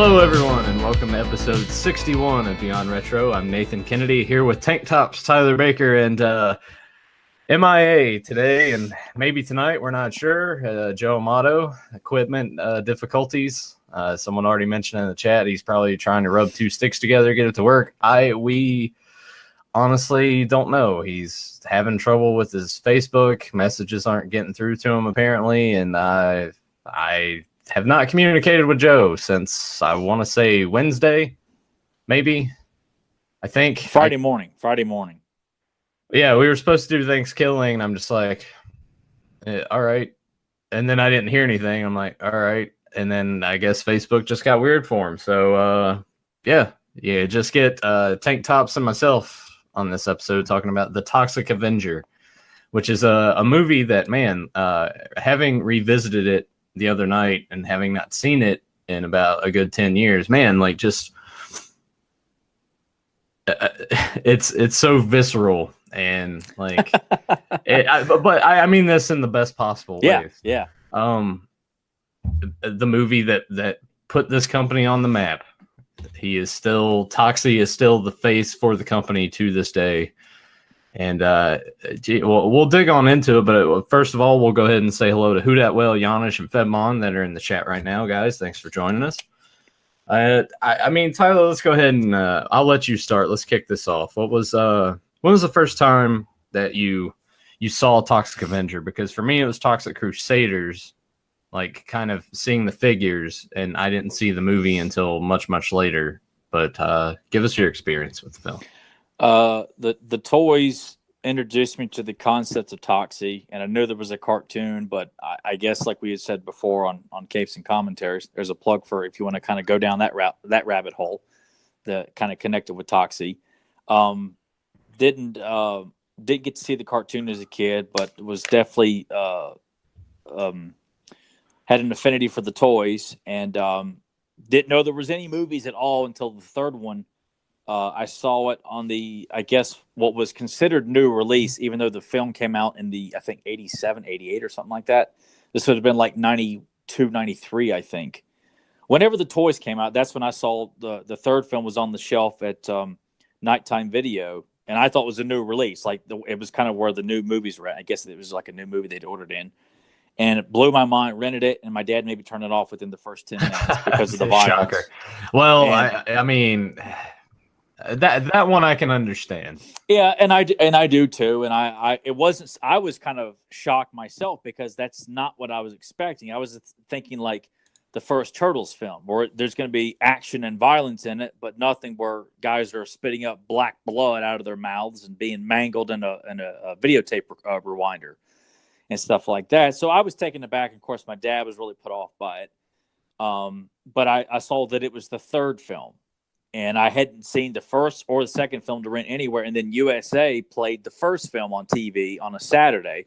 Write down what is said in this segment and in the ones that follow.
Hello, everyone, and welcome to episode 61 of Beyond Retro. I'm Nathan Kennedy here with Tank Tops, Tyler Baker, and MIA today, and maybe tonight, we're not sure. Joe Amato, equipment difficulties. Someone already mentioned in the chat he's probably trying to rub two sticks together, get it to work. We honestly don't know. He's having trouble with his Facebook. Messages aren't getting through to him, apparently, and I have not communicated with Joe since, I want to say, Wednesday, maybe. I think Friday morning. Yeah, we were supposed to do Thanksgiving, and I'm just like, all right. And then I didn't hear anything. I'm like, all right. And then I guess Facebook just got weird for him. So, yeah, just get Tank Tops and myself on this episode talking about the Toxic Avenger, which is a movie that, man, having revisited it the other night and having not seen it in about a good 10 years, man, like just it's so visceral and like but I mean this in the best possible ways. Yeah. The movie that put this company on the map. Toxie is still the face for the company to this day. And we'll dig on into it, but first of all, we'll go ahead and say hello to Who Dat Well, Janish, and Fedmon that are in the chat right now, guys. Thanks for joining us. I mean, Tyler, let's go ahead and I'll let you start. Let's kick this off. When was the first time that you saw Toxic Avenger? Because for me, it was Toxic Crusaders, like kind of seeing the figures, and I didn't see the movie until much, much later. But give us your experience with the film. The toys introduced me to the concept of Toxie, and I knew there was a cartoon, but I guess like we had said before on Capes and Commentaries, there's a plug for if you want to kind of go down that rabbit hole that kind of connected with Toxie. Did get to see the cartoon as a kid, but was definitely had an affinity for the toys, and didn't know there was any movies at all until the third one. I saw it on I guess, what was considered new release, even though the film came out in I think, 87, 88 or something like that. This would have been like 92, 93, I think. Whenever the toys came out, that's when I saw the third film was on the shelf at Nighttime Video, and I thought it was a new release. Like, it was kind of where the new movies were at. I guess it was like a new movie they'd ordered in. And it blew my mind, rented it, and my dad maybe turned it off within the first 10 minutes because of the violence. Shocker. Well, I mean... That one I can understand. Yeah, and I do too. And I was kind of shocked myself because that's not what I was expecting. I was thinking like the first Turtles film, where there's going to be action and violence in it, but nothing where guys are spitting up black blood out of their mouths and being mangled in a videotape rewinder and stuff like that. So I was taken aback. Of course, my dad was really put off by it. But I saw that it was the third film. And I hadn't seen the first or the second film to rent anywhere. And then USA played the first film on TV on a Saturday.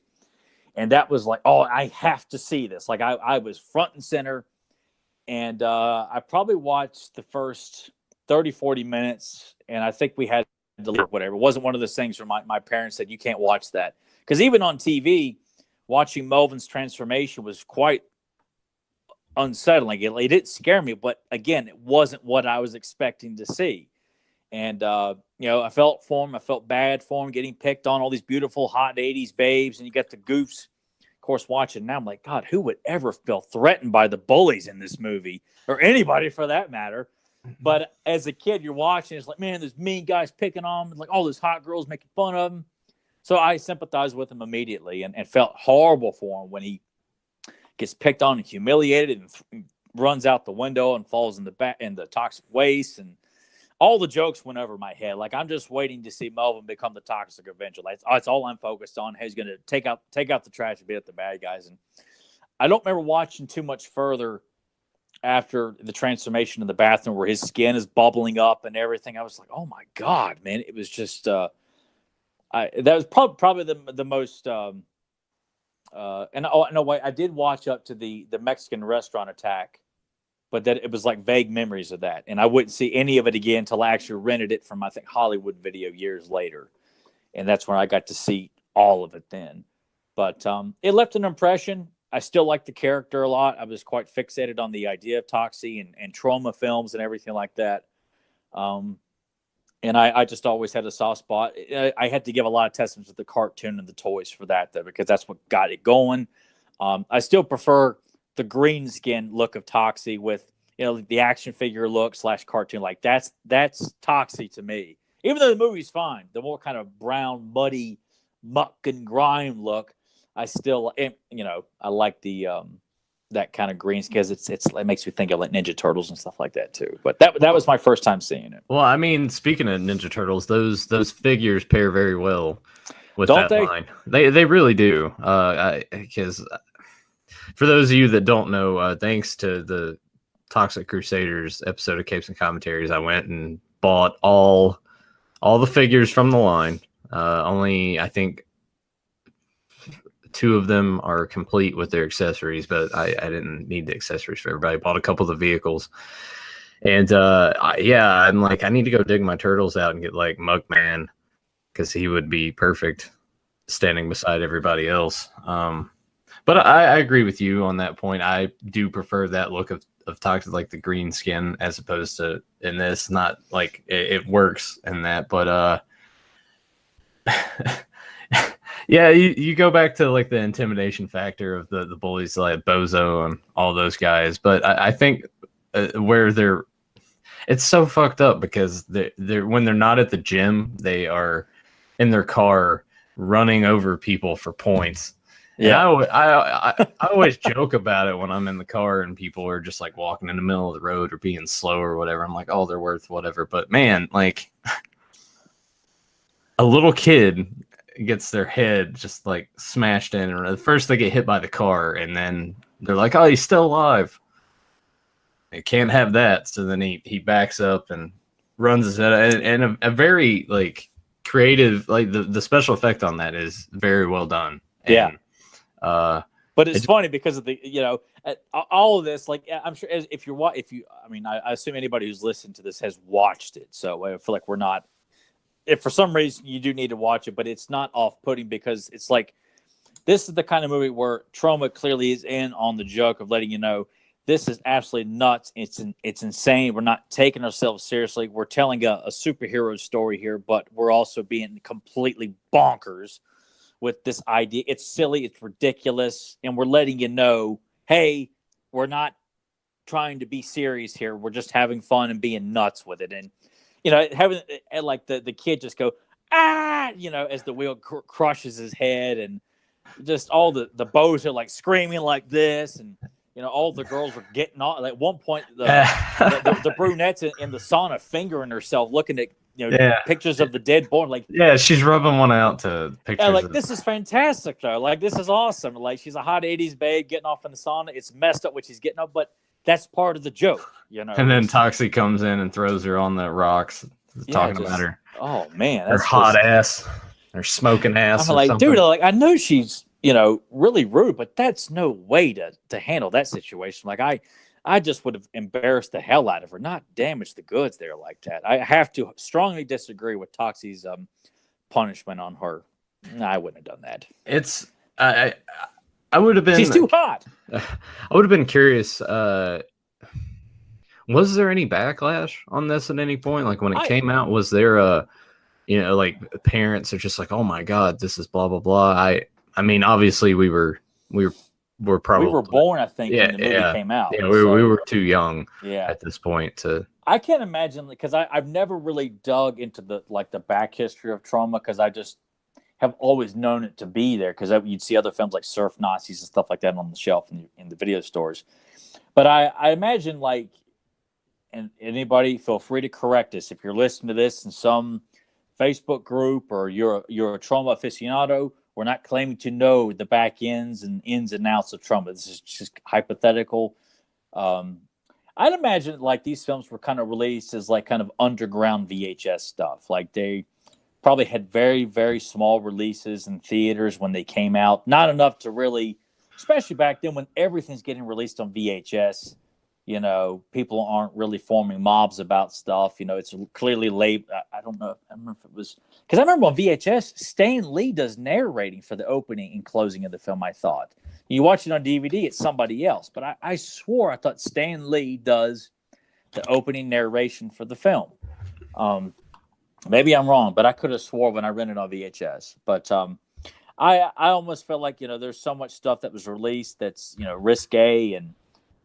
And that was like, oh, I have to see this. Like, I was front and center. And I probably watched the first 30, 40 minutes. And I think we had to leave or whatever. It wasn't one of those things where my parents said, you can't watch that. Because even on TV, watching Melvin's transformation was quite unsettling. It didn't scare me, but again, it wasn't what I was expecting to see. And I felt for him. I felt bad for him getting picked on, all these beautiful hot 80s babes, and you got the goofs, of course, watching. Now I'm like, God, who would ever feel threatened by the bullies in this movie, or anybody for that matter? But as a kid, you're watching, it's like, man, there's mean guys picking on him, like all those hot girls making fun of him. So I sympathized with him immediately and felt horrible for him when he gets picked on and humiliated and runs out the window and falls in the toxic waste, and all the jokes went over my head. Like, I'm just waiting to see Melvin become the Toxic Avenger. That's all I'm focused on. He's going to take out the trash and beat up the bad guys. And I don't remember watching too much further after the transformation in the bathroom where his skin is bubbling up and everything. I was like, oh my God, man! It was just that was probably the most. No way. I did watch up to the Mexican restaurant attack, but that it was like vague memories of that, and I wouldn't see any of it again until I actually rented it from, I think, Hollywood Video years later, and that's when I got to see all of it then. But it left an impression. I still like the character a lot. I was quite fixated on the idea of Toxie and trauma films and everything like that. And I just always had a soft spot. I had to give a lot of testament to the cartoon and the toys for that, though, because that's what got it going. I still prefer the green skin look of Toxie with, the action figure look / cartoon. Like that's Toxie to me. Even though the movie's fine, the more kind of brown, muddy, muck and grime look, I still, I like the that kind of green because it makes me think of like Ninja Turtles and stuff like that too. But that was my first time seeing it. Well, I mean, speaking of Ninja Turtles, those figures pair very well with Don't that they? line. They really do. Because for those of you that don't know, thanks to the Toxic Crusaders episode of Capes and Commentaries, I went and bought all the figures from the line. Only I think 2 of them are complete with their accessories, but I didn't need the accessories for everybody. I bought a couple of the vehicles. And I'm like, I need to go dig my turtles out and get like Mugman, because he would be perfect standing beside everybody else. But I agree with you on that point. I do prefer that look of Toxic, like the green skin, as opposed to in this. Not like it works in that, but yeah, you go back to like the intimidation factor of the bullies like Bozo and all those guys. But I think where it's so fucked up because they're when they're not at the gym, they are in their car running over people for points. Yeah, and I always joke about it when I'm in the car and people are just like walking in the middle of the road or being slow or whatever. I'm like, oh, they're worth whatever. But man, like a little kid gets their head just like smashed in, and first they get hit by the car, and then they're like, oh, he's still alive. They can't have that. So then he backs up and runs his head, and a very like creative, like the special effect on that is very well done. Yeah. And, but it's funny because of the, all of this, like, I'm sure I assume anybody who's listened to this has watched it. So I feel like we're not, if for some reason you do need to watch it, but it's not off-putting because it's like, this is the kind of movie where Trauma clearly is in on the joke of letting you know, this is absolutely nuts. It's insane. We're not taking ourselves seriously. We're telling a superhero story here, but we're also being completely bonkers with this idea. It's silly, it's ridiculous, and we're letting you know, hey, we're not trying to be serious here. We're just having fun and being nuts with it. And having like the kid just go as the wheel crushes his head, and just all the bows are like screaming like this, and all the girls were getting on. Like, at one point, the brunette's in the sauna fingering herself, looking at pictures of the dead boy. Like, yeah, she's rubbing one out to pictures. Yeah, like this is fantastic though. Like, this is awesome. Like, she's a hot '80s babe getting off in the sauna. It's messed up what she's getting up, but that's part of the joke, And then Toxie comes in and throws her on the rocks, talking about her. Oh man, her hot ass, her smoking ass. I'm like, something. Dude, like, I know she's really rude, but that's no way to handle that situation. Like, I just would have embarrassed the hell out of her, not damage the goods there like that. I have to strongly disagree with Toxie's punishment on her. No, I wouldn't have done that. It's I would have been. She's too hot. I would have been curious. Was there any backlash on this at any point? Like when it came out, was there like parents are just like, oh my god, this is blah blah blah. I mean, obviously we were probably born, I think, when the movie came out. Yeah, we were too young at this point to. I can't imagine, because I've never really dug into the back history of Trauma, because I just have always known it to be there, because you'd see other films like Surf Nazis and stuff like that on the shelf in the video stores. But I imagine, like, and anybody feel free to correct us if you're listening to this in some Facebook group or you're a Trauma aficionado. We're not claiming to know the back ends and outs of Trauma. This is just hypothetical. I'd imagine like these films were kind of released as like kind of underground VHS stuff. Like they probably had very, very small releases in theaters when they came out. Not enough to really, especially back then when everything's getting released on VHS. People aren't really forming mobs about stuff. It's clearly late. I don't know. I don't know if it was, because I remember on VHS, Stan Lee does narrating for the opening and closing of the film, I thought. You watch it on DVD, it's somebody else. But I swore I thought Stan Lee does the opening narration for the film. Maybe I'm wrong, but I could have swore when I rented on VHS. But I almost felt like, there's so much stuff that was released that's, risque and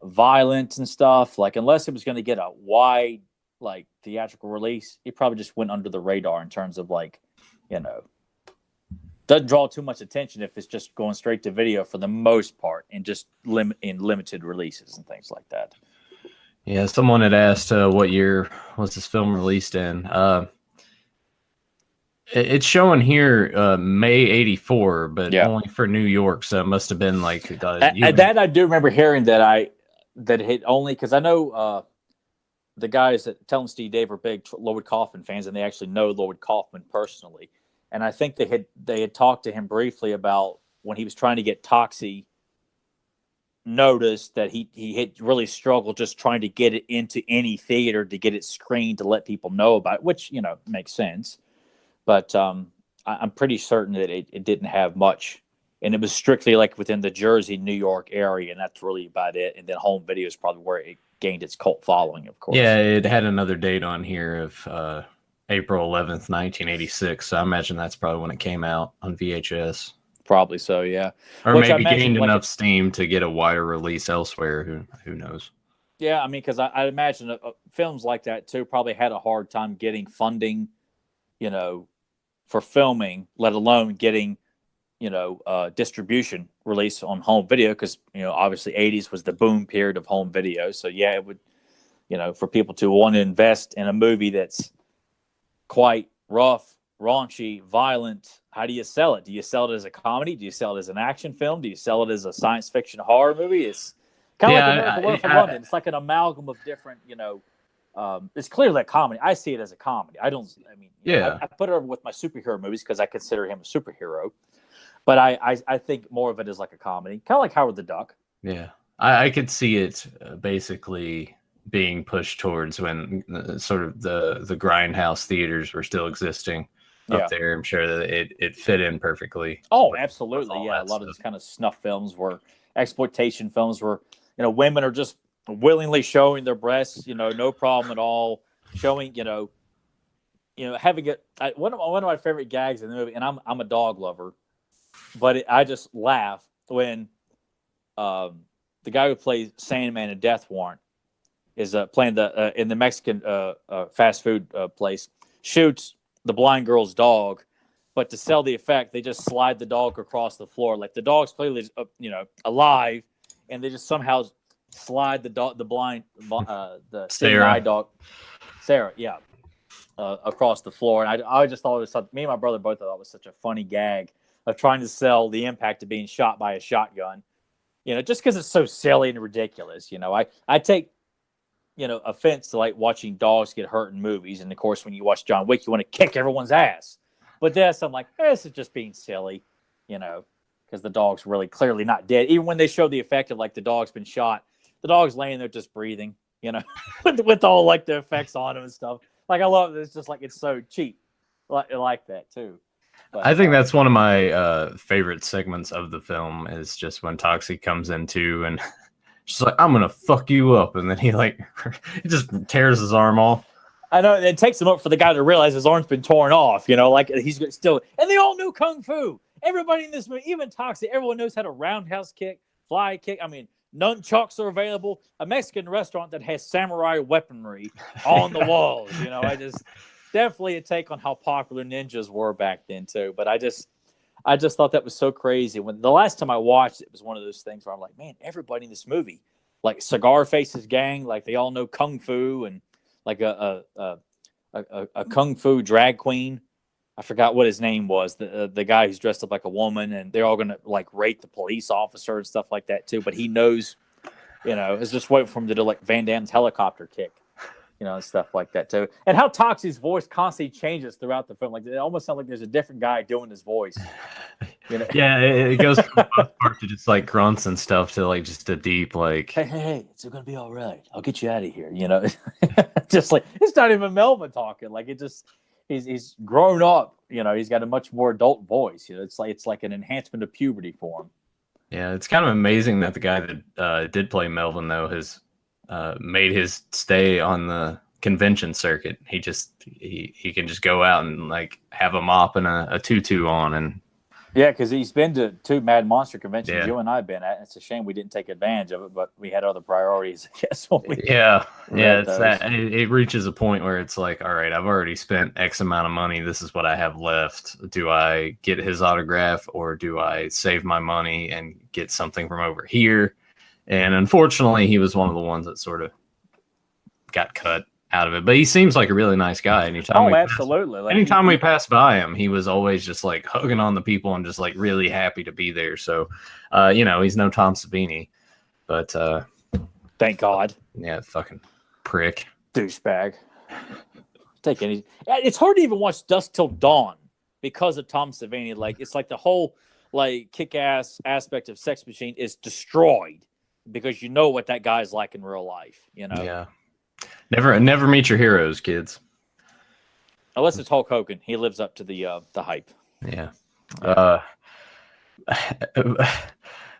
violent and stuff. Like, unless it was going to get a wide, like, theatrical release, it probably just went under the radar in terms of, like, doesn't draw too much attention if it's just going straight to video for the most part and just in limited releases and things like that. Yeah, someone had asked what year was this film released in. It's showing here May 84, but only for New York, so it must have been like that I do remember hearing that it only, because I know the guys that Tell 'em Steve Dave are big Lloyd Kaufman fans, and they actually know Lloyd Kaufman personally, and I think they had talked to him briefly about when he was trying to get Toxie noticed, that he had really struggled just trying to get it into any theater to get it screened to let people know about it, which makes sense. But I'm pretty certain that it didn't have much, and it was strictly like within the Jersey, New York area, and that's really about it. And then home video is probably where it gained its cult following, of course. Yeah, it had another date on here of April 11th, 1986. So I imagine that's probably when it came out on VHS. Probably so, yeah. Or maybe gained enough steam to get a wider release elsewhere. Who knows? Yeah, I mean, because I imagine films like that too probably had a hard time getting funding, for filming, let alone getting, distribution release on home video, because, obviously 80s was the boom period of home video. So yeah, it would, for people to want to invest in a movie that's quite rough, raunchy, violent, how do you sell it? Do you sell it as a comedy? Do you sell it as an action film? Do you sell it as a science fiction horror movie? It's kind of like American Werewolf in London. It's like an amalgam of different, it's clearly a comedy. I see it as a comedy. I put it over with my superhero movies because I consider him a superhero. But I think more of it is like a comedy, kind of like Howard the Duck. Yeah, I could see it basically being pushed towards when sort of the grindhouse theaters were still existing up there. I'm sure that it fit in perfectly. Oh, absolutely. Yeah, a lot of these kind of snuff films were exploitation films where, women are just willingly showing their breasts, no problem at all. Showing, having one of my favorite gags in the movie, and I'm a dog lover, but I just laugh when the guy who plays Sandman in Death Warrant is playing in the Mexican fast food place, shoots the blind girl's dog, but to sell the effect, they just slide the dog across the floor. Like, the dog's clearly, alive, and they just somehow slide the Sarah dog, Sarah, across the floor. And I just thought it was something. Me and my brother both thought it was such a funny gag of trying to sell the impact of being shot by a shotgun. Just because it's so silly and ridiculous. I take offense to like watching dogs get hurt in movies, and of course when you watch John Wick, you want to kick everyone's ass. But I'm like, this is just being silly, because the dog's really clearly not dead. Even when they show the effect of like the dog's been shot, the dog's laying there just breathing, with all like the effects on him and stuff. Like, I love it. It's just like, it's so cheap, like that too. But, I think that's one of my favorite segments of the film is just when Toxic comes into and she's like, I'm gonna fuck you up, and then he just tears his arm off. I know it takes him up for the guy to realize his arm's been torn off. Like he's still, and they all knew kung fu. Everybody in this movie, even Toxic, everyone knows how to roundhouse kick, fly kick. I mean, nunchucks are available. A Mexican restaurant that has samurai weaponry on the walls. I just definitely a take on how popular ninjas were back then too. But I just thought that was so crazy. When the last time I watched it, it was one of those things where I'm like, man, everybody in this movie, like Cigar Face's gang, like they all know kung fu, and like a kung fu drag queen. I forgot what his name was. The guy who's dressed up like a woman, and they're all gonna like rate the police officer and stuff like that too. But he knows, it's just waiting for him to do like Van Damme's helicopter kick. And stuff like that too. And how Toxic's voice constantly changes throughout the film. Like, it almost sounds like there's a different guy doing his voice. Yeah, it goes from part to just like grunts and stuff to like just a deep like, hey, it's gonna be all right. I'll get you out of here. Just like, it's not even Melvin talking. Like, it just he's grown up. He's got a much more adult voice. It's like an enhancement of puberty for him. Yeah, it's kind of amazing that the guy that did play Melvin though has made his stay on the convention circuit. He can just go out and like have a mop and a tutu on, and Yeah, because he's been to 2 Mad Monster conventions yeah, you and I have been at. It's a shame we didn't take advantage of it, but we had other priorities, I guess. When we yeah. It's those. that it reaches a point where it's like, all right, I've already spent X amount of money. This is what I have left. Do I get his autograph or do I save my money and get something from over here? And unfortunately, he was one of the ones that sort of got cut out of it. But he seems like a really nice guy. Absolutely. Anytime we passed by him, he was always just like hugging on the people and just like really happy to be there. So, he's no Tom Savini, but thank God. Yeah, fucking prick, douchebag. Take any. It's hard to even watch Dusk Till Dawn because of Tom Savini. Like it's like the whole like kick-ass aspect of Sex Machine is destroyed because you know what that guy's like in real life. You know. Yeah. Never meet your heroes, kids. Unless it's Hulk Hogan, he lives up to the hype. Yeah.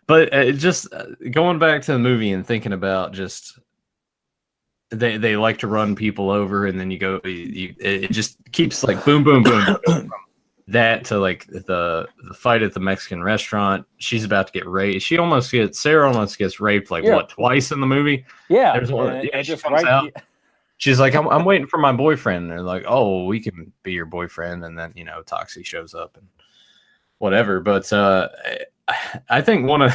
But just going back to the movie and thinking about just they like to run people over, and then it just keeps like boom, boom, boom, boom. That to like the fight at the Mexican restaurant. She's about to get raped. Sarah almost gets raped twice in the movie. Yeah. There's one. She comes out. She's like, I'm waiting for my boyfriend. And they're like, oh, we can be your boyfriend. And then, Toxie shows up and whatever. But I think one of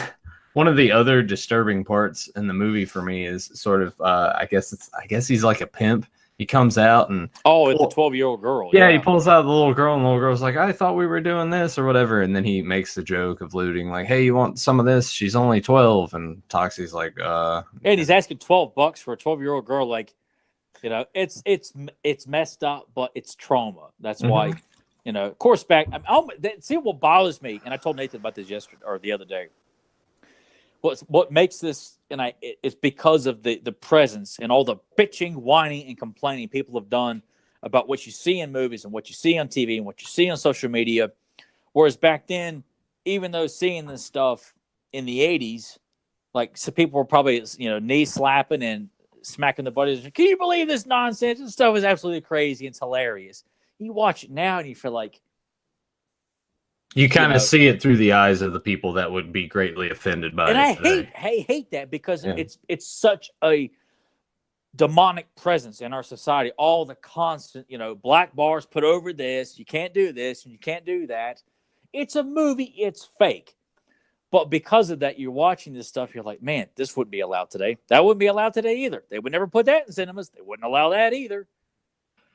the other disturbing parts in the movie for me is sort of, I guess he's like a pimp. He comes out and it's a 12-year-old girl. Yeah, he pulls out the little girl, and the little girl's like, I thought we were doing this or whatever. And then he makes the joke of looting, like, hey, you want some of this? She's only 12. And Toxie's like, And he's asking $12 for a 12-year-old girl, like, it's messed up, but it's trauma. That's why, of course, see what bothers me, and I told Nathan about this yesterday or the other day. What makes this, it's because of the presence and all the bitching, whining, and complaining people have done about what you see in movies and what you see on TV and what you see on social media. Whereas back then, even though seeing this stuff in the 80s, like some people were probably, knee slapping and smacking the buddies. Can you believe this nonsense? This stuff is absolutely crazy. It's hilarious. You watch it now and you feel like you kind of see it through the eyes of the people that would be greatly offended by it. And I hate that because it's such a demonic presence in our society. All the constant, black bars put over this. You can't do this and you can't do that. It's a movie. It's fake. But because of that, you're watching this stuff. You're like, man, this wouldn't be allowed today. That wouldn't be allowed today either. They would never put that in cinemas. They wouldn't allow that either.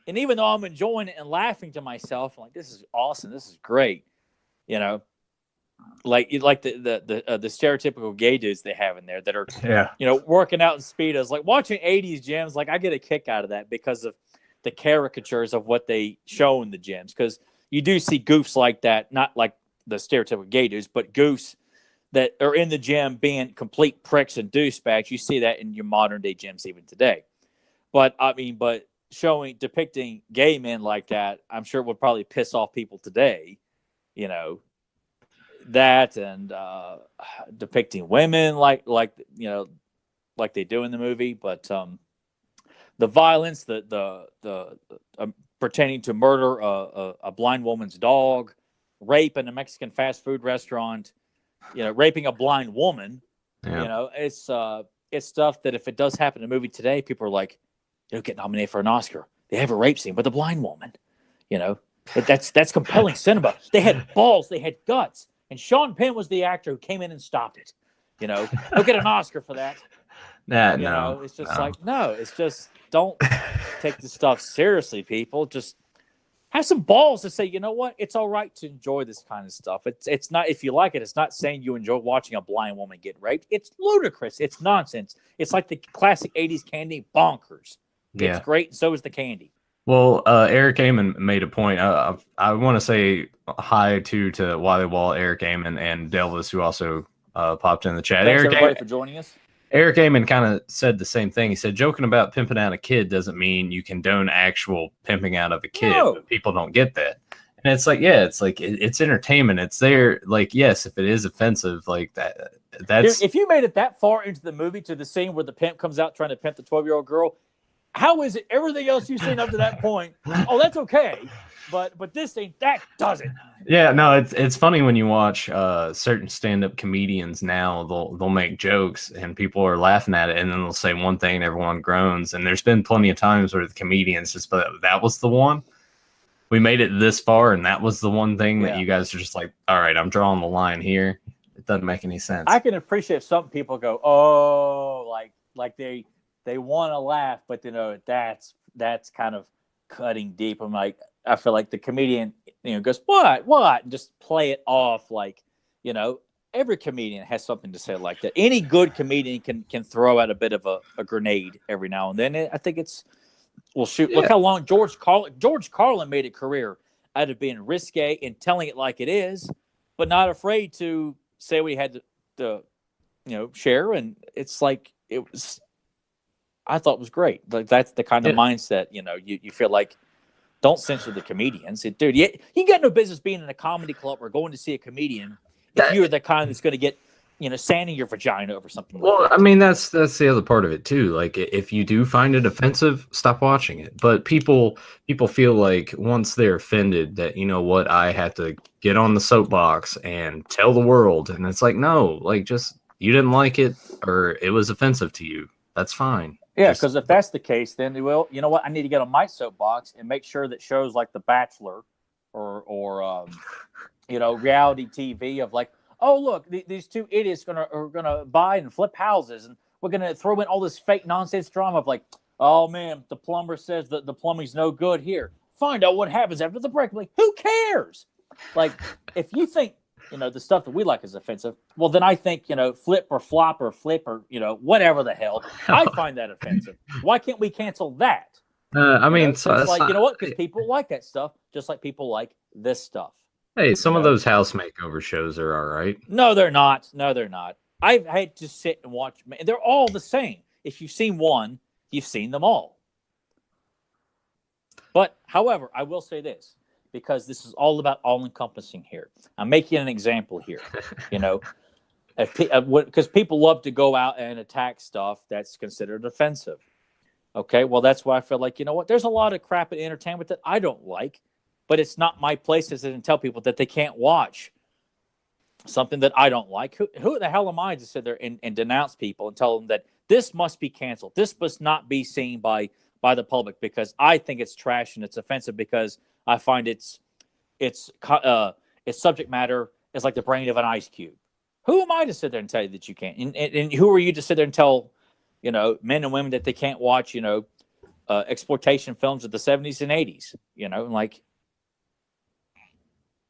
And even though I'm enjoying it and laughing to myself, I'm like, this is awesome. This is great. Like the stereotypical gay dudes they have in there that are, working out in Speedos. Like watching 80s gyms, like I get a kick out of that because of the caricatures of what they show in the gyms. Because you do see goofs like that, not like the stereotypical gay dudes, but goofs that are in the gym being complete pricks and douchebags. You see that in your modern day gyms even today. But depicting gay men like that, I'm sure would probably piss off people today, that and depicting women like they do in the movie. But the violence, the pretending to murder a blind woman's dog, rape in a Mexican fast food restaurant, raping a blind woman, it's stuff that if it does happen in a movie today, people are like, get nominated for an Oscar. They have a rape scene with a blind woman, that's compelling cinema. They had balls, they had guts, and Sean Penn was the actor who came in and stopped it. They'll get an Oscar for that. It's just it's just don't take this stuff seriously, people. Just have some balls to say, you know what? It's all right to enjoy this kind of stuff. It's not, if you like it, it's not saying you enjoy watching a blind woman get raped. It's ludicrous. It's nonsense. It's like the classic 80s candy, bonkers. Yeah. It's great, and so is the candy. Well, Eric Amon made a point. I want to say hi to Wiley Wall, Eric Amon, and Delvis, who also popped in the chat. Thanks everybody for joining us. Eric Amon kind of said the same thing. He said, joking about pimping out a kid doesn't mean you condone actual pimping out of a kid. No. But people don't get that. And it's like, yeah, it's like it's entertainment. It's there. Like, yes, if it is offensive, like that's Dude, if you made it that far into the movie to the scene where the pimp comes out trying to pimp the 12-year-old girl, how is it everything else you've seen up to that point? Oh, that's okay. But this thing, that doesn't. yeah, no, it's funny when you watch certain stand-up comedians now. They'll make jokes and people are laughing at it, and then they'll say one thing and everyone groans. And there's been plenty of times where the comedians just, but that was the one. We made it this far, and that was the one thing that you guys are just like, all right, I'm drawing the line here. It doesn't make any sense. I can appreciate some people go, oh, like they want to laugh, but that's kind of cutting deep. I'm like, I feel like the comedian, goes, what, and just play it off like, every comedian has something to say like that. Any good comedian can throw out a bit of a grenade every now and then. I think it's, well, shoot, look how long George Carlin made a career out of being risque and telling it like it is, but not afraid to say what he had to share. And it's like, I thought it was great. Like, that's the kind of mindset, you feel like, don't censor the comedians. Dude, you got no business being in a comedy club or going to see a comedian if you're the kind that's going to get, sand in your vagina over something. Well, I mean, that's the other part of it too. Like, if you do find it offensive, stop watching it. But people feel like once they're offended that, what, I have to get on the soapbox and tell the world. And it's like, no, like, just, you didn't like it or it was offensive to you. That's fine. Yeah, because if that's the case, then you know what? I need to get on my soapbox and make sure that shows like The Bachelor or reality TV of like, oh, look, these two idiots are gonna buy and flip houses, and we're gonna throw in all this fake nonsense drama of like, oh man, the plumber says that the plumbing's no good here. Find out what happens after the break. Like, who cares? Like, if you think the stuff that we like is offensive, well, then I think flip or flop or flip or whatever the hell, I find that offensive. Why can't we cancel that? I mean, so it's like, what? Because people like that stuff, just like people like this stuff. Hey, some of those house makeover shows are all right. No, they're not. I've had to sit and watch. They're all the same. If you've seen one, you've seen them all. But, however, I will say this, because this is all about all-encompassing here. I'm making an example here, because people love to go out and attack stuff that's considered offensive. Okay, well, that's why I feel like, there's a lot of crap in entertainment that I don't like. But it's not my place to sit and tell people that they can't watch something that I don't like. Who the hell am I to sit there and denounce people and tell them that this must be canceled? This must not be seen by the public because I think it's trash and it's offensive because I find its subject matter is like the brain of an ice cube. Who am I to sit there and tell you that you can't? And who are you to sit there and tell men and women that they can't watch exploitation films of the 70s and 80s? Like.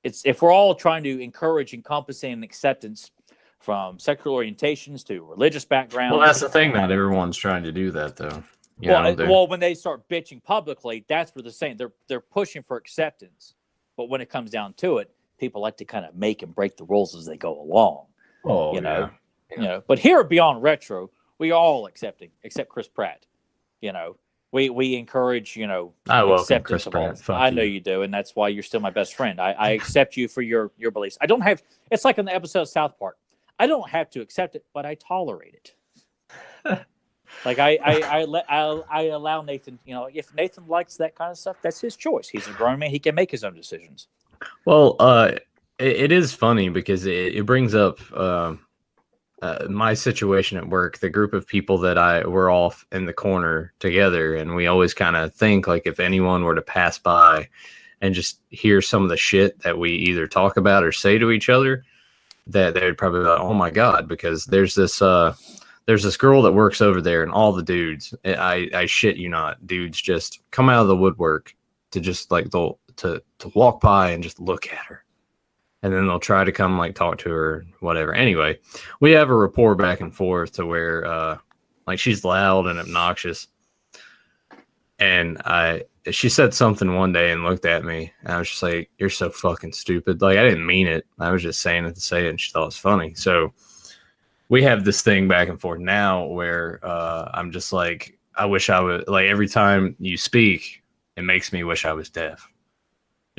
It's if we're all trying to encourage encompassing and acceptance from sexual orientations to religious backgrounds. Well, that's the thing. Not everyone's trying to do that, though. Well, when they start bitching publicly, that's what they're saying. They're pushing for acceptance. But when it comes down to it, people like to kind of make and break the rules as they go along. Oh, But here at Beyond Retro, we are all accepting, except Chris Pratt. We encourage, I welcome Chris Pratt. I know you do, and that's why you're still my best friend. I accept you for your beliefs. I don't have. It's like in the episode of South Park. I don't have to accept it, but I tolerate it. Like I allow Nathan. If Nathan likes that kind of stuff, that's his choice. He's a grown man. He can make his own decisions. Well, it is funny because it brings up. My situation at work, the group of people that we're all in the corner together, and we always kind of think like if anyone were to pass by and just hear some of the shit that we either talk about or say to each other, that they would probably be like, oh my God, because there's this girl that works over there, and all the dudes, I shit you not, dudes just come out of the woodwork to just like to walk by and just look at her. And then they'll try to come like talk to her, whatever. Anyway, we have a rapport back and forth to where like she's loud and obnoxious. And she said something one day and looked at me. And I was just like, you're so fucking stupid. Like, I didn't mean it. I was just saying it to say it, and she thought it was funny. So we have this thing back and forth now where I'm just like, I wish I would, like, every time you speak, it makes me wish I was deaf.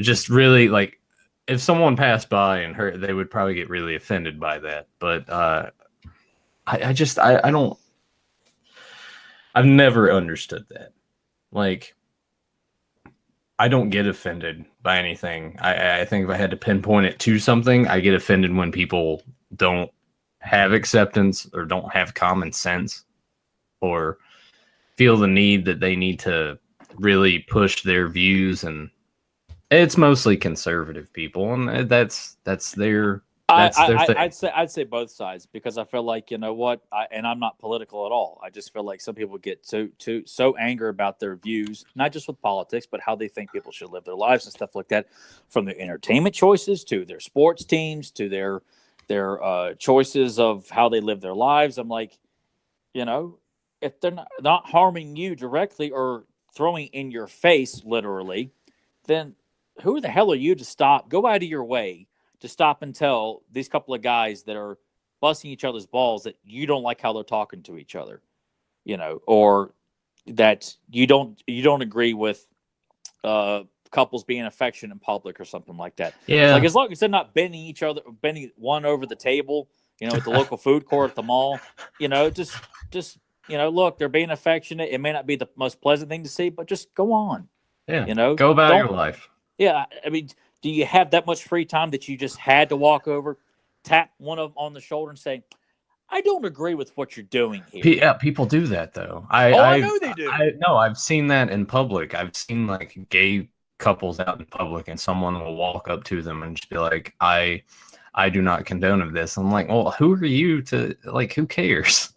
just really like if someone passed by and heard, they would probably get really offended by that. But I don't. I've never understood that. Like, I don't get offended by anything. I think if I had to pinpoint it to something, I get offended when people don't have acceptance or don't have common sense or feel the need that they need to really push their views. And it's mostly conservative people, and that's their thing. I'd say both sides, because I feel like, you know what, and I'm not political at all. I just feel like some people get so angry about their views, not just with politics, but how they think people should live their lives and stuff like that, from their entertainment choices to their sports teams to their choices of how they live their lives. I'm like, you know, if they're not harming you directly or throwing in your face literally, then who the hell are you to stop? Go out of your way to stop and tell these couple of guys that are busting each other's balls that you don't like how they're talking to each other, you know, or that you don't agree with couples being affectionate in public or something like that. Yeah. It's like, as long as they're not bending one over the table, you know, at the local food court at the mall, you know, just you know, look, they're being affectionate. It may not be the most pleasant thing to see, but just go on. Yeah. You know, go about your life. Yeah. I mean, do you have that much free time that you just had to walk over, tap one of them on the shoulder and say, I don't agree with what you're doing here? Yeah, people do that though. I know they do. No, I've seen that in public. I've seen like gay couples out in public, and someone will walk up to them and just be like, I do not condone of this. I'm like, well, who are you to, like, who cares?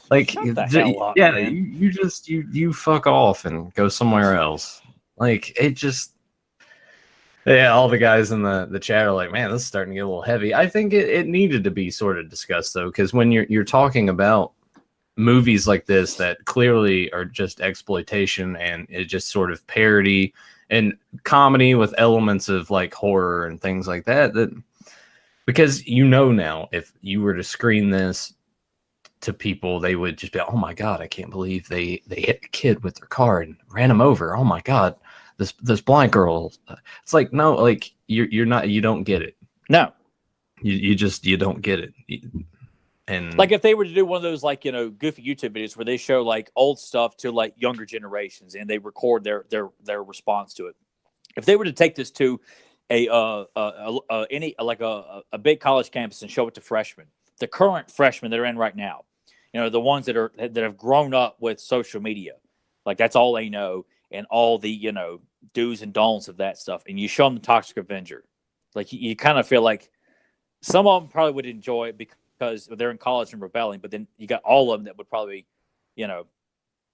Like, yeah, man. you fuck off and go somewhere else. Like, it just, yeah, all the guys in the chat are like, man, this is starting to get a little heavy. I think it needed to be sort of discussed though, because when you're talking about movies like this that clearly are just exploitation and it just sort of parody and comedy with elements of like horror and things like that, because you know now if you were to screen this to people, they would just be, oh my god, I can't believe they hit a kid with their car and ran him over. Oh my god, this blind girl. It's like, no, like you don't get it. No, you don't get it. And like if they were to do one of those, like, you know, goofy YouTube videos where they show like old stuff to like younger generations and they record their response to it. If they were to take this to a big college campus and show it to freshmen, the current freshmen that are in right now, you know, the ones that have grown up with social media, like that's all they know, and all the, you know, do's and don'ts of that stuff, and you show them the Toxic Avenger, like you kind of feel like some of them probably would enjoy it because they're in college and rebelling, but then you got all of them that would probably, you know,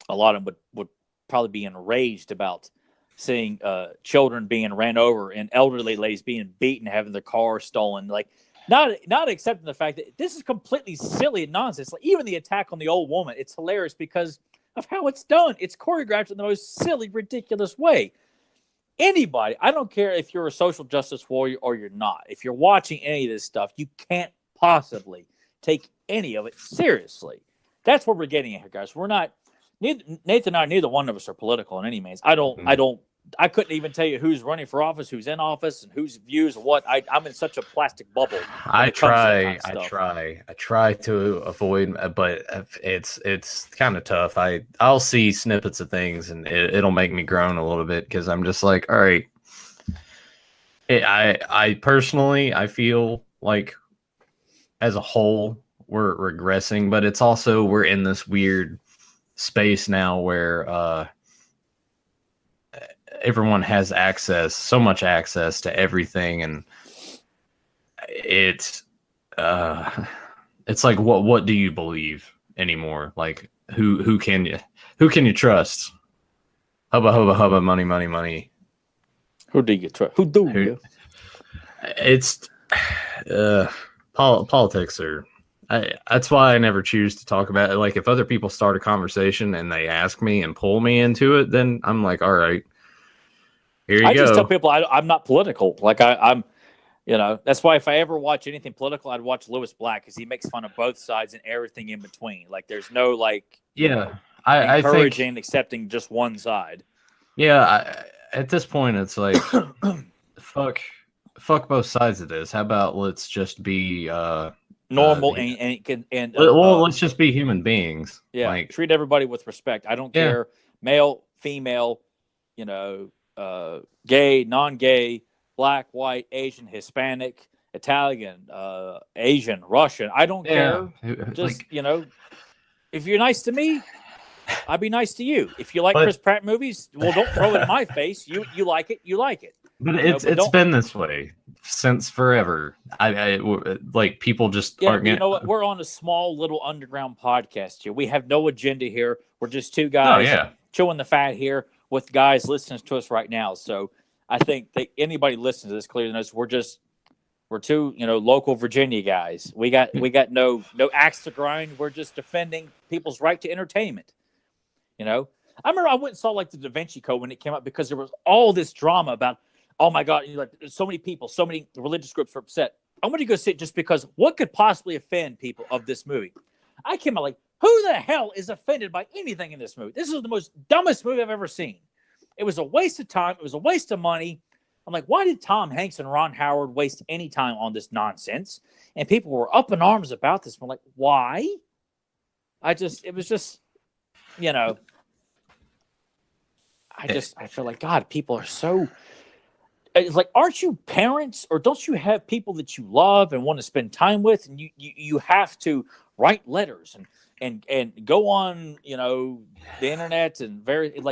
a lot of them would probably be enraged about seeing children being ran over and elderly ladies being beaten, having their cars stolen, like not accepting the fact that this is completely silly and nonsense. Like even the attack on the old woman, it's hilarious because of how it's done. It's choreographed in the most silly, ridiculous way. Anybody, I don't care if you're a social justice warrior or you're not, if you're watching any of this stuff, you can't possibly take any of it seriously. That's what we're getting at here, guys. We're not, Nathan and I, neither one of us are political in any means. I couldn't even tell you who's running for office, who's in office, and whose views or what. I'm in such a plastic bubble. I try to avoid, but it's kind of tough. I'll see snippets of things, and it'll make me groan a little bit because I'm just like, all right. I personally, I feel like as a whole we're regressing, but it's also we're in this weird space now where everyone has so much access to everything, and it's like what do you believe anymore? Like who can you trust? Hubba money. Who do you trust? Who do you? It's politics are. That's why I never choose to talk about it. Like if other people start a conversation and they ask me and pull me into it, then I'm like, all right. I just tell people I'm not political. Like I'm, you know, that's why if I ever watch anything political, I'd watch Lewis Black because he makes fun of both sides and everything in between. Like there's no like, I encouraging, accepting just one side. Yeah, at this point, it's like fuck both sides of this. How about let's just be normal let's just be human beings. Yeah, like, treat everybody with respect. I don't care, male, female, gay, non-gay, black, white, Asian, Hispanic, Italian, Asian, Russian. I don't care. Just if you're nice to me, I'll be nice to you. If you like Chris Pratt movies, well, don't throw it in my face. You like it, you like it. But it's been this way since forever. I like, people just aren't. You know what? We're on a small little underground podcast here. We have no agenda here. We're just two guys chewing the fat here with guys listening to us right now. So I think that anybody listening to this clearly knows we're two local Virginia guys. We got no axe to grind. We're just defending people's right to entertainment. I remember I went and saw like the Da Vinci Code when it came out because there was all this drama about, oh my God, so many people, so many religious groups were upset. I went to go see it just because what could possibly offend people of this movie? I came out like, who the hell is offended by anything in this movie? This is the most dumbest movie I've ever seen. It was a waste of time. It was a waste of money. I'm like, why did Tom Hanks and Ron Howard waste any time on this nonsense? And people were up in arms about this. I'm like, why? It was just, I feel like, God, people are so, it's like, aren't you parents, or don't you have people that you love and want to spend time with? And you have to write letters and go on, the internet and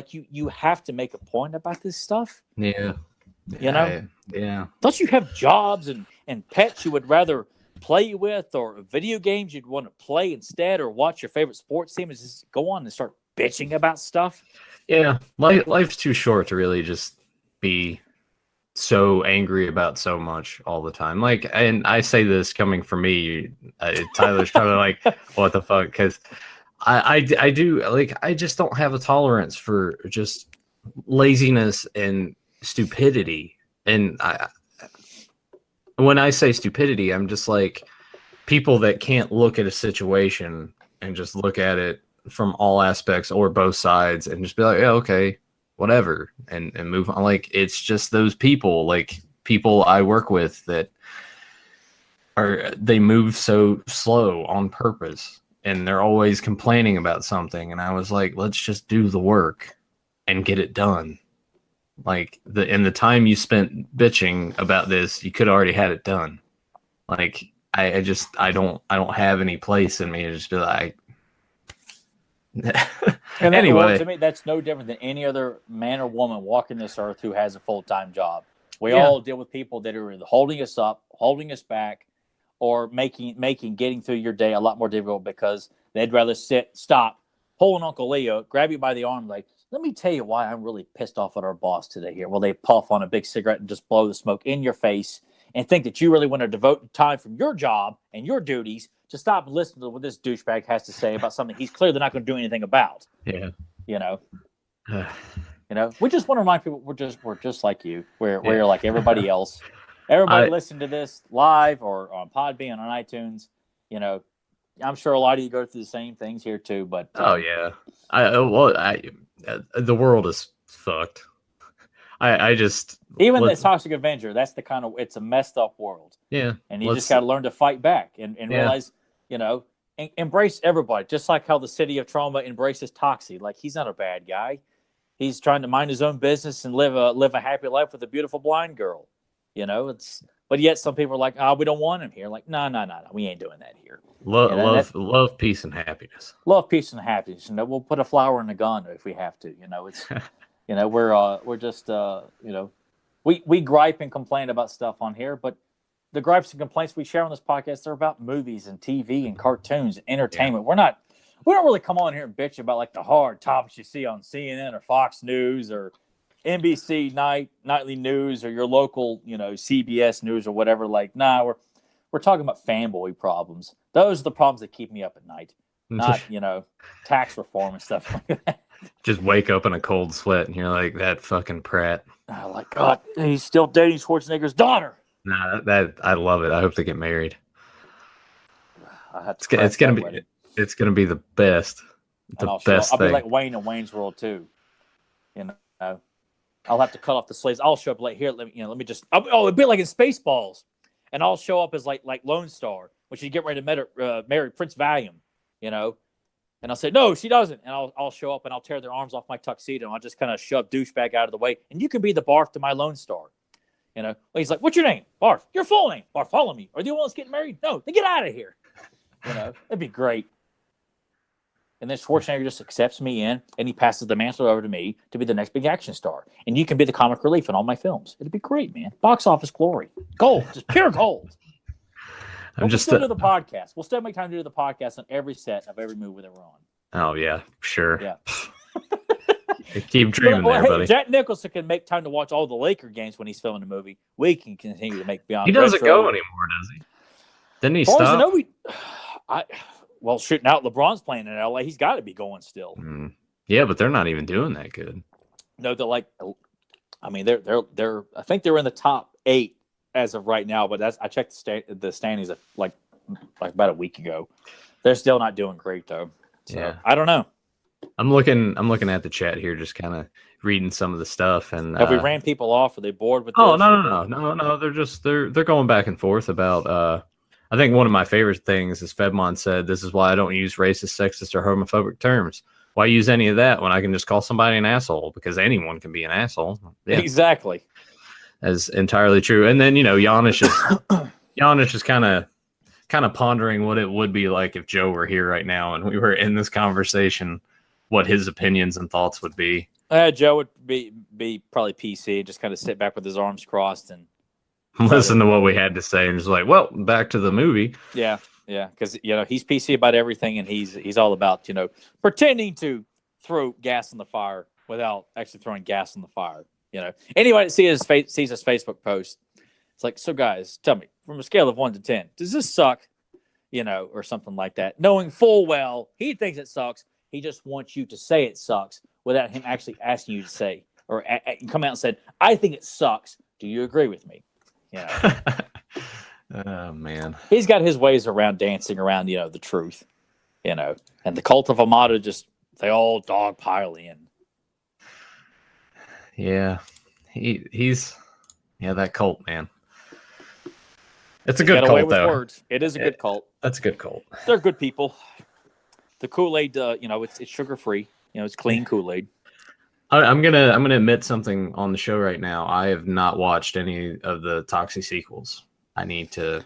you have to make a point about this stuff. Yeah. Don't you have jobs and pets you would rather play with, or video games you'd want to play instead, or watch your favorite sports team, and just go on and start bitching about stuff? Yeah, life's too short to really just be so angry about so much all the time. Like, and I say this coming from me, Tyler's probably like, what the fuck? Because I do, like, I just don't have a tolerance for just laziness and stupidity. And when I say stupidity, I'm just like people that can't look at a situation and just look at it from all aspects or both sides and just be like, yeah, okay, whatever, and move on. Like, it's just those people, like people I work with, that they move so slow on purpose, and they're always complaining about something. And I was like, let's just do the work and get it done. Like, the time you spent bitching about this, you could have already had it done. Like, I don't have any place in me to just be like. And anyway, to me, that's no different than any other man or woman walking this earth who has a full-time job. We all deal with people that are either holding us up, holding us back, or making getting through your day a lot more difficult because they'd rather stop, pull an Uncle Leo, grab you by the arm, like, let me tell you why I'm really pissed off at our boss today here. Well, they puff on a big cigarette and just blow the smoke in your face and think that you really want to devote time from your job and your duties to stop and listen to what this douchebag has to say about something he's clearly not going to do anything about. Yeah. We just want to remind people we're just like you. We're like everybody else. Everybody listen to this live or on Podbean, on iTunes. I'm sure a lot of you go through the same things here too. But the world is fucked. I just even the Toxic Avenger. That's the kind of, it's a messed up world. Yeah, and you just got to learn to fight back and realize, embrace everybody. Just like how the city of trauma embraces Toxic. Like, he's not a bad guy. He's trying to mind his own business and live a happy life with a beautiful blind girl. But yet some people are like, we don't want him here. Like, no, we ain't doing that here. Love, peace, and happiness. Love, peace, and happiness. We'll put a flower in a gun if we have to. It's, we're just, we gripe and complain about stuff on here, but the gripes and complaints we share on this podcast are about movies and TV and cartoons and entertainment. Yeah. We don't really come on here and bitch about like the hard topics you see on CNN or Fox News or NBC nightly news or your local, CBS News or whatever. Like, we're talking about fanboy problems. Those are the problems that keep me up at night, not, tax reform and stuff like that. Just wake up in a cold sweat and you're like, that fucking Pratt. Oh, like, God, he's still dating Schwarzenegger's daughter. Nah, I love it. I hope they get married. It's gonna be the best. I'll be like Wayne in Wayne's World too. I'll have to cut off the sleeves. I'll show up like here. Let me just. It'd be like in Spaceballs, and I'll show up as like Lone Star, when she get ready to marry Prince Valium, and I'll say no, she doesn't, and I'll show up and I'll tear their arms off my tuxedo, and I'll just kind of shove douchebag out of the way, and you can be the Barf to my Lone Star. He's like, "What's your name, Barf? Your full name, Barf. Follow me. Are you the one that's getting married? No, then get out of here." It'd be great. And then Schwarzenegger just accepts me in, and he passes the mantle over to me to be the next big action star. And you can be the comic relief in all my films. It'd be great, man. Box office glory. Gold. Just pure gold. We'll still do the podcast. We'll still make time to do the podcast on every set of every movie that we're on. Oh, yeah. Sure. Yeah. Keep dreaming buddy. Jack Nicholson can make time to watch all the Laker games when he's filming a movie. We can continue to make Beyond He doesn't Retro. go anymore, does he? Didn't he stop? Well, shooting out LeBron's playing in LA. He's got to be going still. Yeah, but they're not even doing that good. No, they're like, I mean, they're. I think they're in the top 8 as of right now. But I checked the standings like about a week ago. They're still not doing great though. So, yeah, I don't know. I'm looking at the chat here, just kind of reading some of the stuff. And have we ran people off? Are they bored with? Oh, no. They're going back and forth about. I think one of my favorite things is Fedmon said, "This is why I don't use racist, sexist, or homophobic terms. Why use any of that when I can just call somebody an asshole? Because anyone can be an asshole." Yeah. Exactly. That's entirely true. And then, Giannis is kind of pondering what it would be like if Joe were here right now and we were in this conversation, what his opinions and thoughts would be. Joe would be probably PC, just kind of sit back with his arms crossed and listen to what we had to say and just like, well, back to the movie. Yeah, because he's PC about everything, and he's all about pretending to throw gas on the fire without actually throwing gas on the fire. Anybody that sees his Facebook post, it's like, so guys, tell me from a scale of 1 to 10, does this suck? Or something like that, knowing full well he thinks it sucks. He just wants you to say it sucks without him actually asking you to say or come out and said, I think it sucks. Do you agree with me? Oh man, he's got his ways around dancing around the truth, and the cult of Amada they all dogpile in. Yeah, he's that cult, man. It's a good cult though. Words. It is a good cult. That's a good cult. They're good people. The Kool-Aid, it's sugar free. It's clean Kool-Aid. I'm gonna admit something on the show right now. I have not watched any of the Toxic sequels. I need to.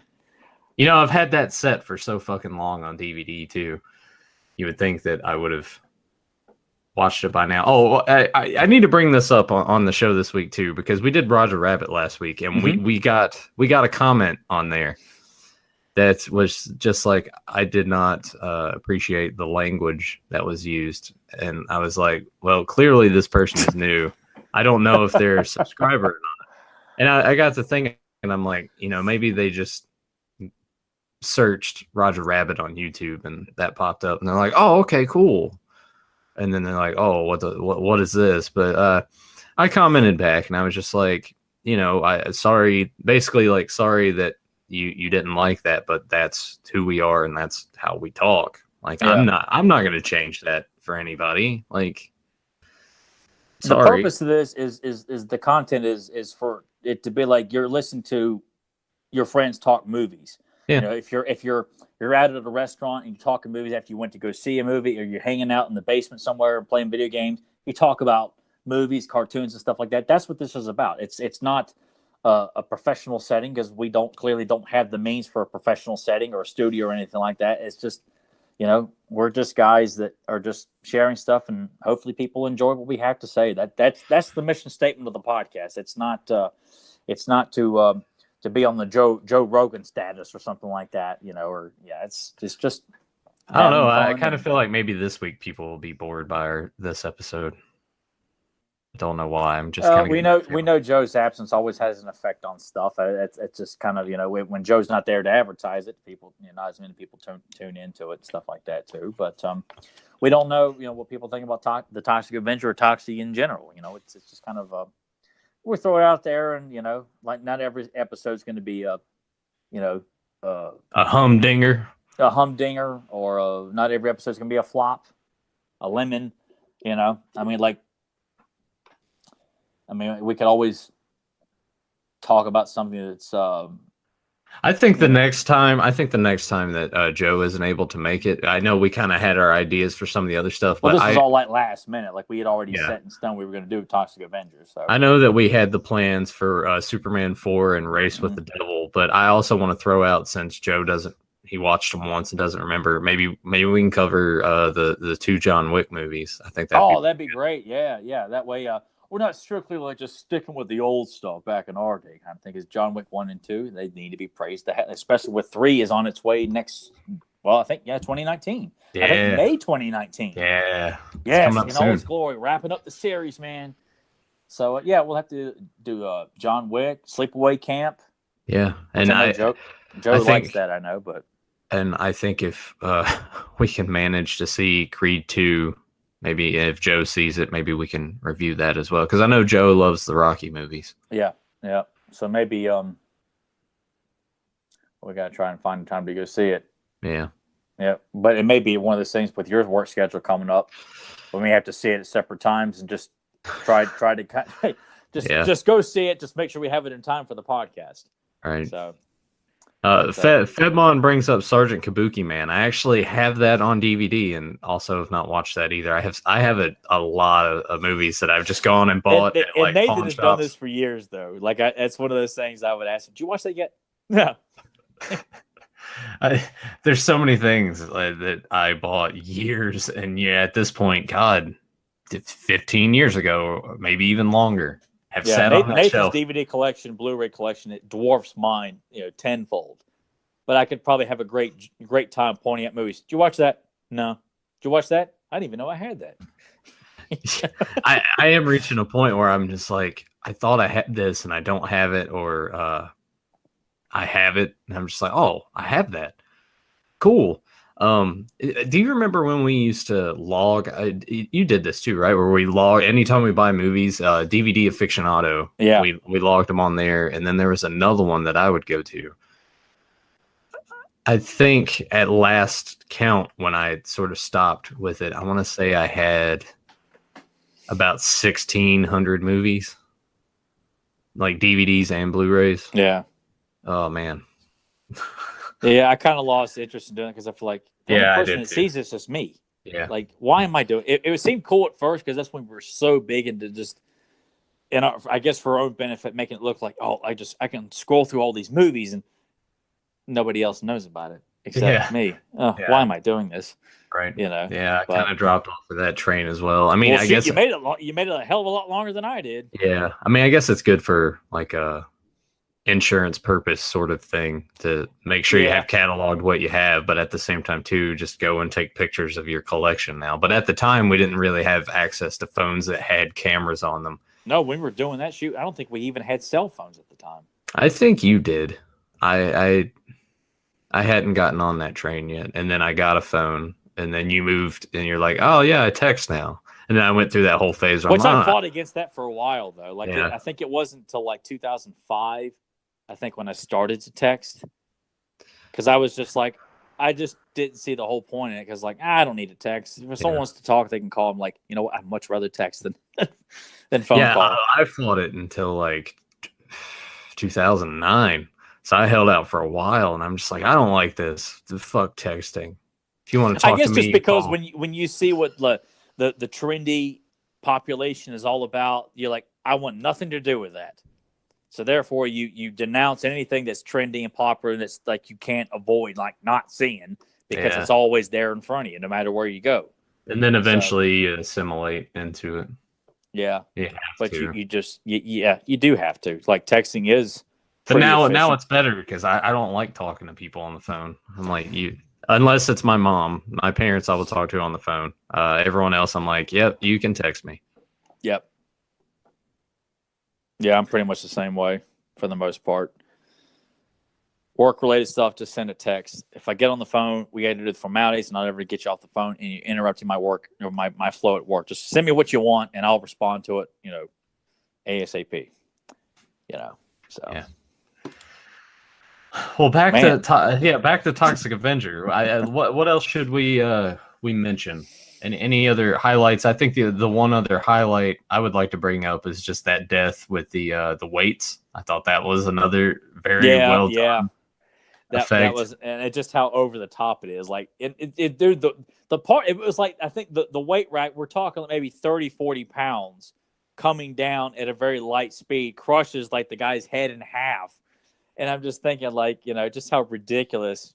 I've had that set for so fucking long on DVD too. You would think that I would have watched it by now. Oh, I need to bring this up on the show this week too, because we did Roger Rabbit last week, and we got a comment on there that was just like, I did not appreciate the language that was used. And I was like, well, clearly this person is new. I don't know if they're a subscriber or not. And I got to thinking, and I'm like, maybe they just searched Roger Rabbit on YouTube and that popped up. And they're like, oh, okay, cool. And then they're like, oh, what is this? But I commented back, and I was just like, sorry that you didn't like that, but that's who we are and that's how we talk. Like, yeah. I'm not going to change that for anybody. Like, sorry. The purpose of this is the content is for it to be like you're listening to your friends talk movies. Yeah. If you're out at a restaurant and you're talking movies after you went to go see a movie, or you're hanging out in the basement somewhere and playing video games, you talk about movies, cartoons, and stuff like that. That's what this is about. It's not a professional setting, because we clearly don't have the means for a professional setting or a studio or anything like that. It's just, we're just guys that are just sharing stuff, and hopefully people enjoy what we have to say. That's the mission statement of the podcast. It's not to be on the Joe Rogan status or something like that, it's just. I don't know. I kind of feel like maybe this week people will be bored by this episode. Don't know why. I'm just kind of. We know Joe's absence always has an effect on stuff. It's just kind of when Joe's not there to advertise it, people not as many people tune into it, stuff like that too. But we don't know what people think about the Toxic Avenger or Toxic in general. It's just kind of we throw it out there, and like not every episode is going to be a humdinger, or not every episode is going to be a flop, a lemon. I mean, like. I mean, we could always talk about something that's. I think the next time that Joe isn't able to make it, I know we kind of had our ideas for some of the other stuff, Well, but this was all like last minute. Like we had already Yeah. set in stone we were going to do Toxic Avenger. So I know that we had the plans for Superman 4 and Race with the Devil, but I also want to throw out, since Joe he watched them once and doesn't remember, maybe we can cover the 2 John Wick movies. I think that'd be great. Yeah. That way, we're not strictly like just sticking with the old stuff back in our day kind of thing. Is John Wick 1 and 2? They need to be praised, especially with 3 is on its way next. Well, I think 2019. Yeah. I think May 2019. Yeah. Yes, in all its glory, wrapping up the series, man. So we'll have to do John Wick, Sleepaway Camp. Yeah, and Joe likes that, I know, but. And I think if we can manage to see Creed 2, maybe if Joe sees it, maybe we can review that as well. Because I know Joe loves the Rocky movies. Yeah. So maybe we got to try and find time to go see it. Yeah. Yeah, but it may be one of those things with your work schedule coming up. We may have to see it at separate times and just try to just go see it. Just make sure we have it in time for the podcast. All right. So. Fedmon brings up Sergeant Kabuki Man. I actually have that on DVD and also have not watched that either. I have a lot of movies that I've just gone and bought. And Nathan has done this for years, though. Like it's one of those things I would ask him, did you watch that yet? No. There's so many things that I bought years, and at this point, God, 15 years ago, maybe even longer. Sat on that Nathan's shelf. DVD collection, Blu-ray collection, it dwarfs mine, tenfold. But I could probably have a great time pointing at movies. Did you watch that? No. Did you watch that? I didn't even know I had that. I am reaching a point where I'm just like, I thought I had this and I don't have it, or I have it and I'm just like, oh, I have that. Cool. Do you remember when we used to log? You did this too, right? Where we log anytime we buy movies, DVD Aficionado. Yeah, we logged them on there, and then there was another one that I would go to. I think at last count, when I sort of stopped with it, I want to say I had about 1,600 movies, like DVDs and Blu-rays. Yeah. Oh man. Yeah, I kind of lost interest in doing it because I feel like the only person that sees this is me. Yeah. Like, why am I doing it? It would seem cool at first because that's when we were so big into just, and I guess for our own benefit, making it look like, oh, I can scroll through all these movies and nobody else knows about it except me. Why am I doing this? Right. Yeah, I kind of dropped off of that train as well. I mean, I guess you made it a hell of a lot longer than I did. Yeah. I mean, I guess it's good for like a insurance purpose sort of thing to make sure you have cataloged what you have, but at the same time too, just go and take pictures of your collection now. But at the time, we didn't really have access to phones that had cameras on them. No, when we were doing that shoot, I don't think we even had cell phones at the time. I think you did. I hadn't gotten on that train yet, and then I got a phone, and then you moved, and you're like, oh yeah, I text now. And then I went through that whole phase. Which I fought against that for a while, though. Like I think it wasn't until like 2005, I think, when I started to text. Because I was just like, I just didn't see the whole point in it. Because I don't need to text. If someone wants to talk, they can call. I'm like, you know what? I'd much rather text than phone call. I fought it until like 2009. So I held out for a while, and I'm just like, I don't like this. The fuck texting. If you want to talk to me, I guess just because when you see what the trendy population is all about, you're like, I want nothing to do with that. So therefore, you denounce anything that's trendy and popular that's like you can't avoid, like not seeing, because it's always there in front of you, no matter where you go. And then eventually you assimilate into it. Yeah, but you do have to. Like texting is. But now it's better because I don't like talking to people on the phone. I'm like, unless it's my mom, my parents, I will talk to on the phone. Everyone else, I'm like, yep, you can text me. Yep. Yeah, I'm pretty much the same way for the most part. Work-related stuff, just send a text. If I get on the phone, we got to do the formalities, and I'll never get you off the phone and you interrupting my work or my flow at work. Just send me what you want, and I'll respond to it, ASAP. So. Yeah. Well, back to Toxic Avenger. What else should we mention? And any other highlights? I think the one other highlight I would like to bring up is just that death with the weights. I thought that was another very well done that effect. was, and it just how over the top it is. Like dude, the part, it was like, I think the weight rack, we're talking maybe 30-40 pounds coming down at a very light speed, crushes like the guy's head in half. And I'm just thinking, like, just how ridiculous,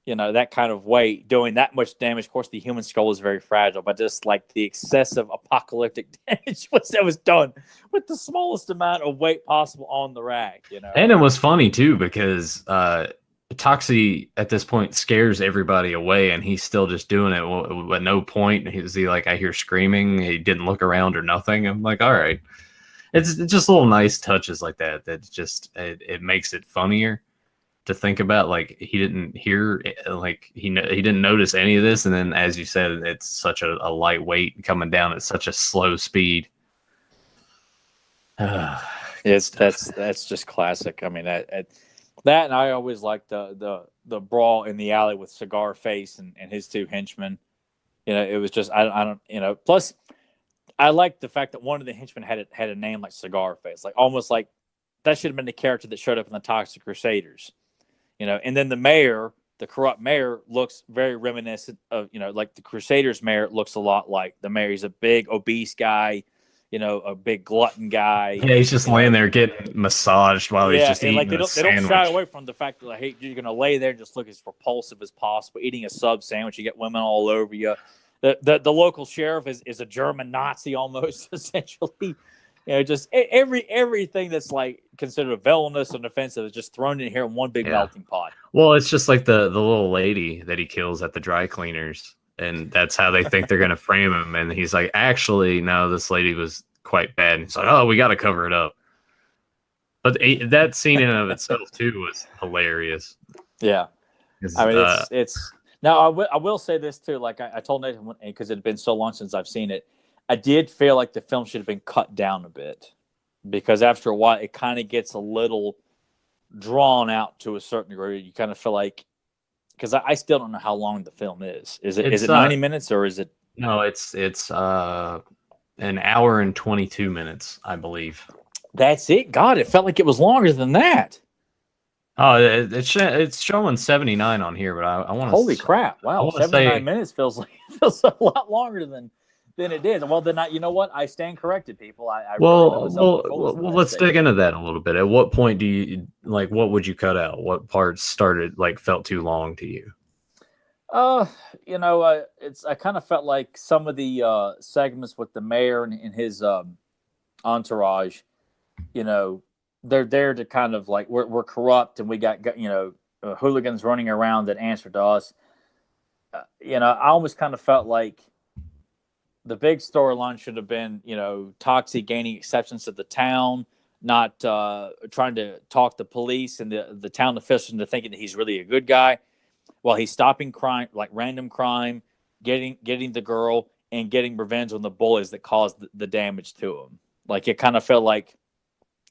that kind of weight doing that much damage. Of course, the human skull is very fragile, but just like the excessive apocalyptic damage that was done with the smallest amount of weight possible on the rack. And it was funny too because Toxie at this point scares everybody away, and he's still just doing it. At no point is he like, I hear screaming. He didn't look around or nothing. I'm like, all right, it's just little nice touches like that just it makes it funnier to think about. Like, he didn't hear, like he didn't notice any of this, and then as you said, it's such a lightweight coming down at such a slow speed. That's just classic. I mean, that, and I always liked the brawl in the alley with Cigar Face and his two henchmen. It was just, I don't. Plus, I liked the fact that one of the henchmen had a name like Cigar Face, like almost like that should have been the character that showed up in the Toxic Crusaders. And then the mayor, the corrupt mayor, looks very reminiscent of, like the Crusaders mayor looks a lot like the mayor. He's a big obese guy, a big glutton guy. Yeah, he's just laying there getting massaged while he's just eating they a don't shy away from the fact that, like, hey, you're gonna lay there and just look as repulsive as possible, eating a sub sandwich. You get women all over you. The local sheriff is a German Nazi almost, essentially. Just everything that's like considered villainous and offensive is just thrown in here in one big melting pot. Well, it's just like the little lady that he kills at the dry cleaners, and that's how they think they're going to frame him. And he's like, actually, no, this lady was quite bad. And he's like, oh, we got to cover it up. But that scene in and of itself too was hilarious. Yeah, I mean, it's now I will say this too. Like I told Nathan, because it had been so long since I've seen it, I did feel like the film should have been cut down a bit, because after a while it kind of gets a little drawn out to a certain degree. You kind of feel like, because I still don't know how long the film is. Is it 90 minutes or is it? No, it's an hour and 22 minutes, I believe. That's it. God, it felt like it was longer than that. Oh, it's showing 79 on here, but I want to. Holy crap! Wow, 79 minutes feels a lot longer than it is. Well, then you know what? I stand corrected, people. Let's dig into that a little bit. At what point do you like? What would you cut out? What parts felt too long to you? I kind of felt like some of the segments with the mayor and his entourage, they're there to kind of like, we're corrupt and we got hooligans running around that answer to us. I almost kind of felt like the big storyline should have been, Toxie gaining acceptance of the town, not trying to talk the police and the town officials into thinking that he's really a good guy. Well, he's stopping crime, like random crime, getting the girl, and getting revenge on the bullies that caused the damage to him. Like, it kind of felt like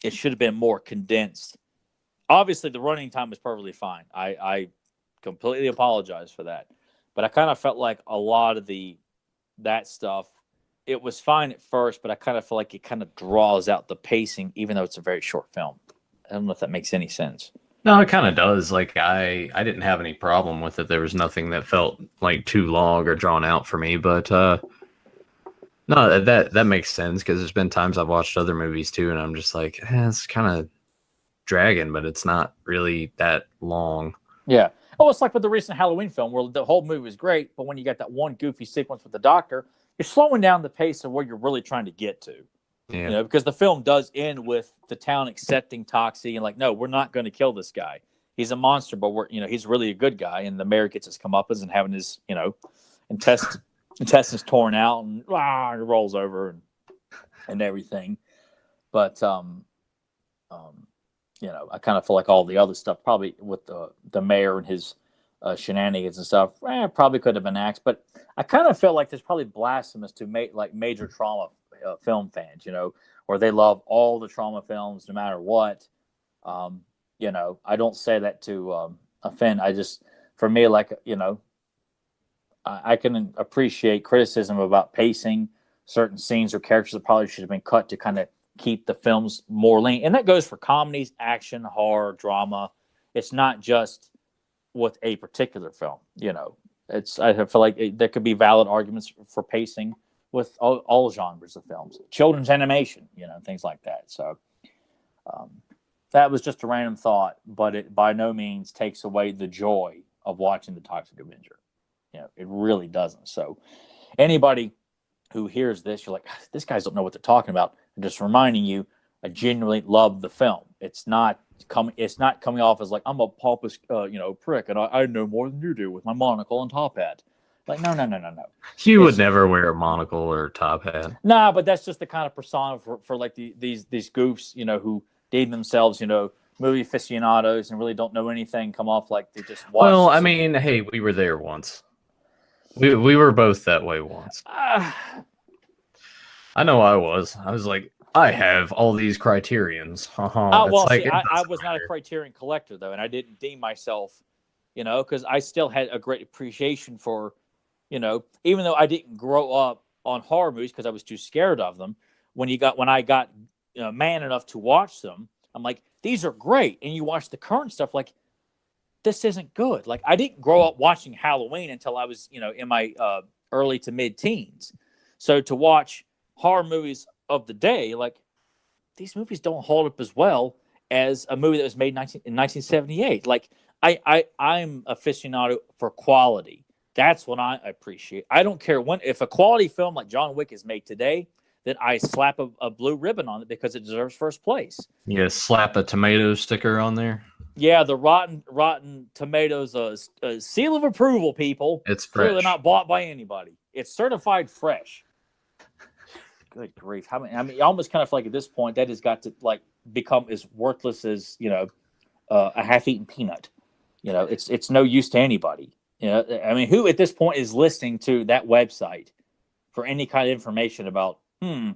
it should have been more condensed. Obviously, the running time was perfectly fine. I completely apologize for that. But I kind of felt like a lot of that stuff, it was fine at first, but I kind of feel like it kind of draws out the pacing, even though it's a very short film. I don't know if that makes any sense. No, it kind of does. Like, I didn't have any problem with it. There was nothing that felt like too long or drawn out for me. But no, that makes sense, because there's been times I've watched other movies too, and I'm just like, it's kind of dragging, but it's not really that long. Yeah. Oh, it's like with the recent Halloween film where the whole movie was great, but when you got that one goofy sequence with the doctor, you're slowing down the pace of where you're really trying to get to. Yeah. Because the film does end with the town accepting Toxie and like, no, we're not going to kill this guy. He's a monster, but he's really a good guy. And the mayor gets his comeuppance and having his, intestines torn out and he rolls over and everything. But, I kind of feel like all the other stuff, probably with the mayor and his shenanigans and stuff, probably could have been axed. But I kind of felt like there's probably blasphemous to major trauma film fans, where they love all the trauma films no matter what. I don't say that to offend. I just, for me, like, I can appreciate criticism about pacing, certain scenes or characters that probably should have been cut to kind of keep the films more lean. And that goes for comedies, action, horror, drama. It's not just with a particular film. I feel like there could be valid arguments for pacing with all genres of films, children's animation, things like that. So that was just a random thought, but it by no means takes away the joy of watching the Toxic Avenger. It really doesn't. So anybody who hears this, you're like, this guys don't know what they're talking about. I'm just reminding you, I genuinely love the film. It's not coming off as like I'm a pompous, prick, and I know more than you do with my monocle and top hat. Like, no. You would never wear a monocle or top hat. Nah, but that's just the kind of persona for like these goofs, who deem themselves, movie aficionados and really don't know anything. Come off like they just watch. Well, I mean, hey, we were there once. We were both that way once. I know I was. I was like, I have all these criterions. I was not a criterion collector, though, and I didn't deem myself, because I still had a great appreciation for, even though I didn't grow up on horror movies because I was too scared of them. When I got man enough to watch them, I'm like, these are great. And you watch the current stuff, like, this isn't good. Like, I didn't grow up watching Halloween until I was, in my early to mid-teens. So to watch horror movies of the day, like, these movies don't hold up as well as a movie that was made in 1978. Like, I'm aficionado for quality. That's what I appreciate. I don't care if a quality film like John Wick is made today, then I slap a blue ribbon on it because it deserves first place. You slap a tomato sticker on there. Yeah, the Rotten Tomatoes seal of approval, people. It's fresh. Clearly not bought by anybody. It's certified fresh. Good grief! I mean, I almost kind of feel like at this point that has got to like become as worthless as a half-eaten peanut. It's no use to anybody. I mean, who at this point is listening to that website for any kind of information about? I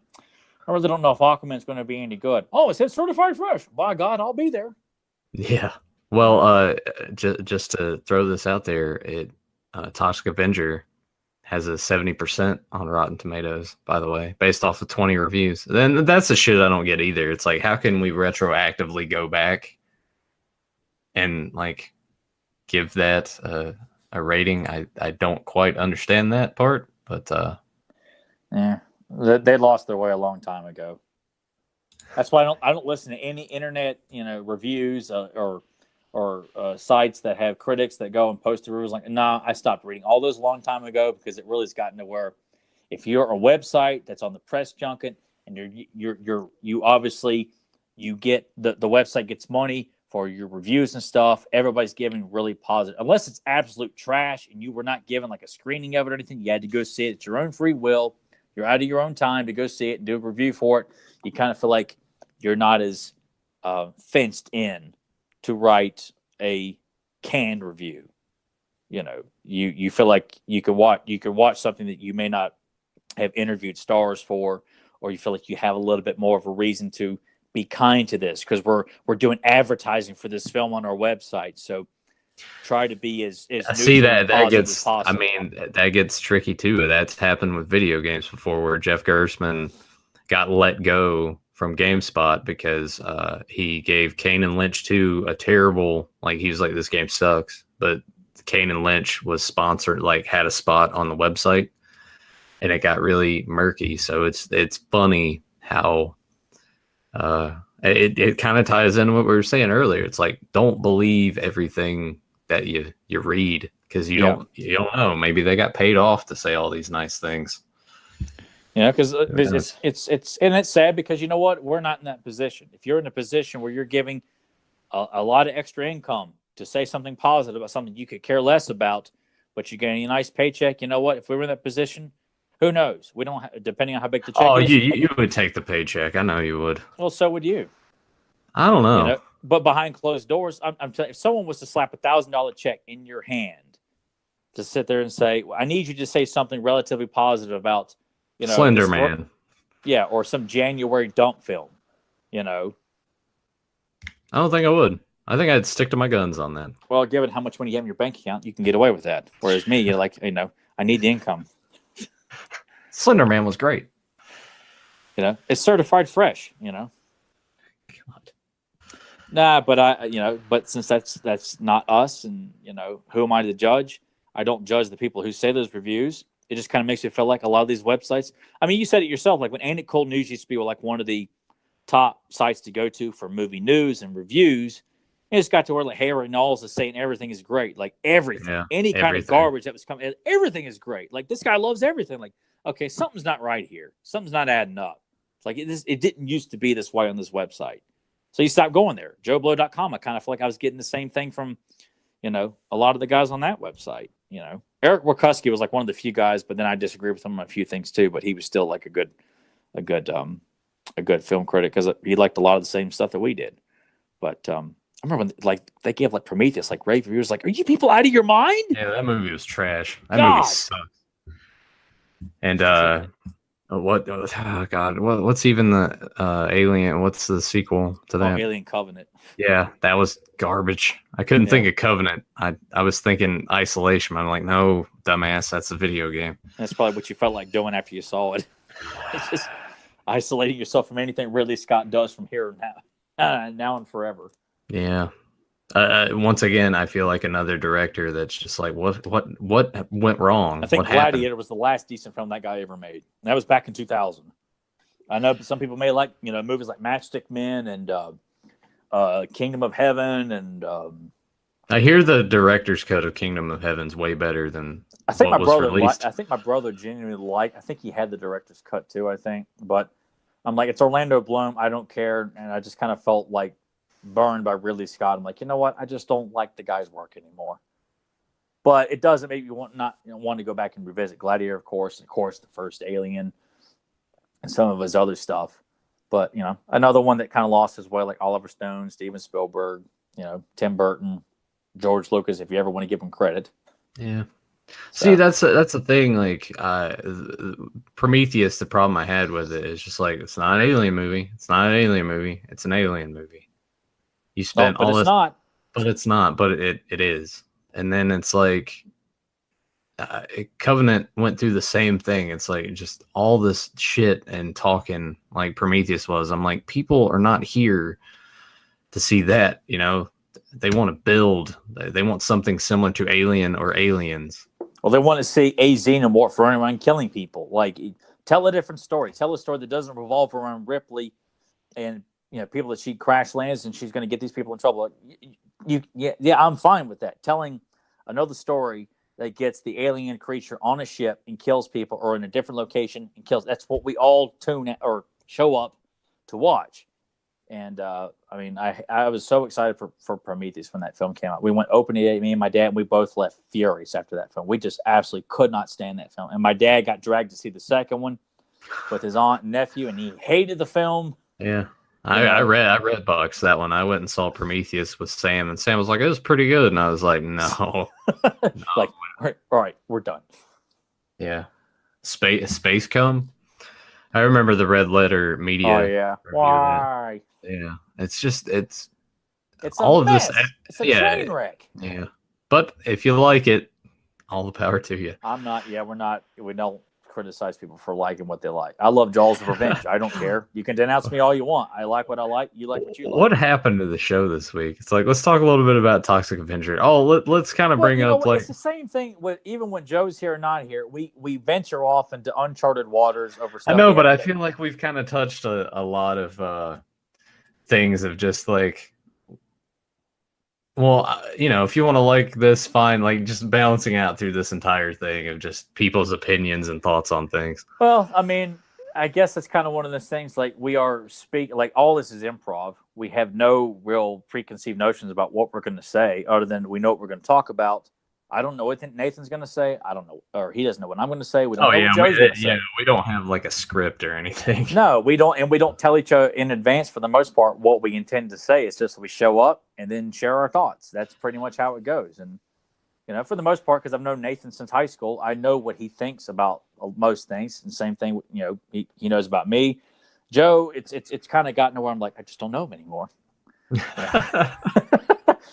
really don't know if Aquaman's going to be any good. Oh, it says certified fresh. By God, I'll be there. Yeah. Well, just to throw this out there, Toxic Avenger has a 70% on Rotten Tomatoes, by the way, based off of 20 reviews. Then that's the shit I don't get either. It's like, how can we retroactively go back and like give that a rating? I don't quite understand that part, but yeah, they lost their way a long time ago. That's why I don't listen to any internet reviews or sites that have critics that go and post reviews. Like, nah, I stopped reading all those a long time ago because it really has gotten to where if you're a website that's on the press junket and you obviously you get the website gets money for your reviews and stuff, everybody's giving really positive, unless it's absolute trash and you were not given like a screening of it or anything. You had to go see it at your own free will. You're out of your own time to go see it and do a review for it. You kind of feel like you're not as fenced in to write a canned review. You feel like you could watch something that you may not have interviewed stars for, or you feel like you have a little bit more of a reason to be kind to this because we're doing advertising for this film on our website. So try to be as I see that gets. Possible. I mean, that gets tricky too. That's happened with video games before, where Jeff Gerstmann got let go from GameSpot because he gave Kane and Lynch 2 a terrible, like, he was like, this game sucks. But Kane and Lynch was sponsored, like, had a spot on the website, and it got really murky. So it's funny how it kind of ties in what we were saying earlier. It's like, don't believe everything that you read because you don't know. Maybe they got paid off to say all these nice things. Because it's sad because you know what? We're not in that position. If you're in a position where you're giving a lot of extra income to say something positive about something you could care less about, but you're getting a nice paycheck, you know what? If we were in that position, who knows? We don't depending on how big the check is. Oh, you would take the paycheck. I know you would. Well, so would you. I don't know. But behind closed doors, I'm telling you, if someone was to slap a $1,000 check in your hand to sit there and say, I need you to say something relatively positive about, Slender Man. Or some January dump film, I don't think I would. I think I'd stick to my guns on that. Well, given how much money you have in your bank account, you can get away with that. Whereas me, you're like, I need the income. Slender Man was great. It's certified fresh. God. Nah, but but since that's not us, and who am I to judge? I don't judge the people who say those reviews. It just kind of makes me feel like a lot of these websites. I mean, you said it yourself. Like when Ain't It Cool News used to be like one of the top sites to go to for movie news and reviews. And it's got to where like Harry Knowles is saying everything is great, like everything, any kind of garbage that was coming, everything is great. Like this guy loves everything. Like, okay, something's not right here. Something's not adding up. It's like it didn't used to be this way on this website. So you stop going there. JoeBlow.com. I kind of feel like I was getting the same thing from, a lot of the guys on that website. Eric Warkuski was like one of the few guys, but then I disagree with him on a few things too. But he was still like a good film critic because he liked a lot of the same stuff that we did. But I remember when like they gave like Prometheus like rave reviews. Like, are you people out of your mind? Yeah, that movie was trash. That movie sucked. And what's even the Alien? What's the sequel to that? Alien Covenant. Yeah, that was garbage. I couldn't think of Covenant. I was thinking Isolation. I'm like, no, dumbass, that's a video game. That's probably what you felt like doing after you saw it. It's just isolating yourself from anything Ridley Scott does from here now and forever. Yeah. Once again, I feel like another director that's just like, what went wrong? I think what Gladiator happened? was the last decent film that guy ever made. And that was back in 2000. I know some people may like, movies like Matchstick Men and Kingdom of Heaven and I hear the director's cut of Kingdom of Heaven's way better than I think what my was brother released. I think my brother genuinely liked. I think he had the director's cut too. I think, but I'm like, it's Orlando Bloom. I don't care, and I just kind of felt like burned by Ridley Scott. I'm like, you know what? I just don't like the guy's work anymore. But it doesn't make me want to go back and revisit Gladiator, of course, the first Alien, and some of his other stuff. But another one that kind of lost his way, like Oliver Stone, Steven Spielberg, Tim Burton, George Lucas, if you ever want to give him credit. Yeah. See, that's the thing. Like Prometheus, the problem I had with it is just like it's not an alien movie. It's not an alien movie. It's an alien movie. You spent all this, not. But it's not. But it is. And then it's like Covenant went through the same thing. It's like just all this shit and talking like Prometheus was. I'm like, people are not here to see that. They want to build. They want something similar to Alien or Aliens. Well, they want to see a xenomorph running around killing people. Like, tell a different story. Tell a story that doesn't revolve around Ripley and people that she crash lands and she's going to get these people in trouble. I'm fine with that. Telling another story that gets the alien creature on a ship and kills people, or in a different location and kills. That's what we all tune at or show up to watch. And I was so excited for Prometheus when that film came out. We went opening day, me and my dad, and we both left furious after that film. We just absolutely could not stand that film. And my dad got dragged to see the second one with his aunt and nephew, and he hated the film. Yeah, I read Bucks that one. I went and saw Prometheus with Sam, and Sam was like, "It was pretty good," and I was like, "No." Like, all right, we're done. Yeah, space come. I remember the Red Letter Media. Oh yeah, why? Yeah, it's all of this. It's a train wreck. Yeah, but if you like it, all the power to you. I'm not. Yeah, we don't criticize people for liking what they like. I love Jaws of Revenge. I don't care. You can denounce me all you want. I like what I like. You like what you like. What happened to the show this week? It's like, let's talk a little bit about Toxic Avenger. Oh, let's kind of bring up like it's the same thing with even when Joe's here or not here. We venture off into uncharted waters over stuff. I know, but I feel like we've kind of touched a lot of things of just like, well, if you want to like this, fine. Like just balancing out through this entire thing of just people's opinions and thoughts on things. Well, I mean, I guess it's kind of one of those things. Like we are like all this is improv. We have no real preconceived notions about what we're going to say, other than we know what we're going to talk about. I don't know what Nathan's going to say. I don't know, or he doesn't know what I'm going to say. We don't know what Joe's going to say. We don't have like a script or anything. No, we don't, and we don't tell each other in advance for the most part what we intend to say. It's just we show up and then share our thoughts. That's pretty much how it goes. And for the most part, because I've known Nathan since high school, I know what he thinks about most things. And same thing, he knows about me. Joe, it's kind of gotten to where I'm like, I just don't know him anymore.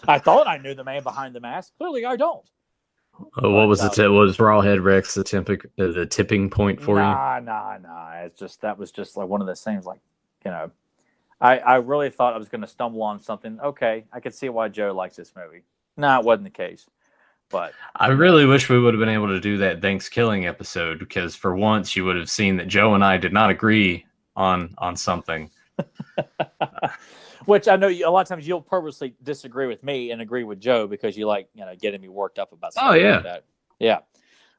I thought I knew the man behind the mask. Clearly, I don't. What But was it? Was Rawhead Rex the tipping point for you? nah. It's just that was just like one of those things. Like, you know, I really thought I was going to stumble on something. Okay, I could see why Joe likes this movie. No, it wasn't the case. But I really wish we would have been able to do that Thanksgiving episode, because for once you would have seen that Joe and I did not agree on something. Which I know a lot of times you'll purposely disagree with me and agree with Joe because you like, getting me worked up about stuff like that. Yeah.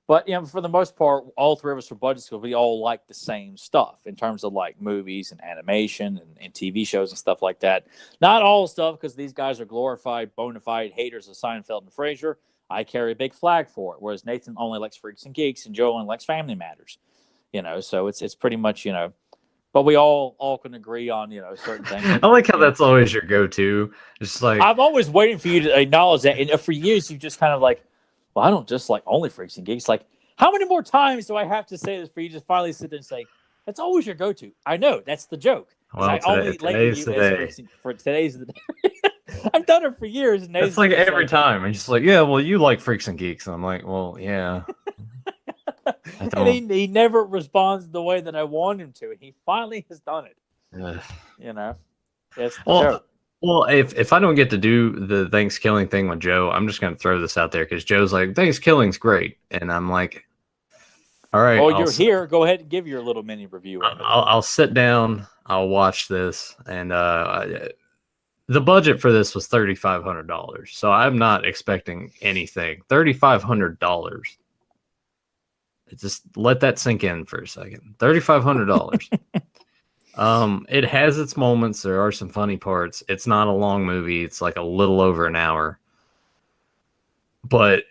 But, for the most part, all three of us are budget schools. We all like the same stuff in terms of like movies and animation and TV shows and stuff like that. Not all stuff, because these guys are glorified, bona fide haters of Seinfeld and Frasier. I carry a big flag for it, whereas Nathan only likes Freaks and Geeks and Joe only likes Family Matters. So it's pretty much, but we all can agree on, certain things. I like how that's always your go-to. It's like, I'm always waiting for you to acknowledge that. And for years, you've just kind of like, well, I don't just like only Freaks and Geeks. Like, how many more times do I have to say this for you to finally sit there and say, that's always your go-to? I know, that's the joke. Well, today's the day. For today's the day. I've done it for years. And it's like every time. I'm just like, yeah, well, you like Freaks and Geeks. And I'm like, well, yeah. And he never responds the way that I want him to. He finally has done it. It's the joke. Well, if I don't get to do the Thanksgiving thing with Joe, I'm just going to throw this out there, because Joe's like, Thanksgiving's great. And I'm like, all right. Oh, you're here. Go ahead and give your little mini review. I'll sit down. I'll watch this. And the budget for this was $3,500. So I'm not expecting anything. $3,500. Just let that sink in for a second. $3,500. It has its moments. There are some funny parts. It's not a long movie. It's like a little over an hour. But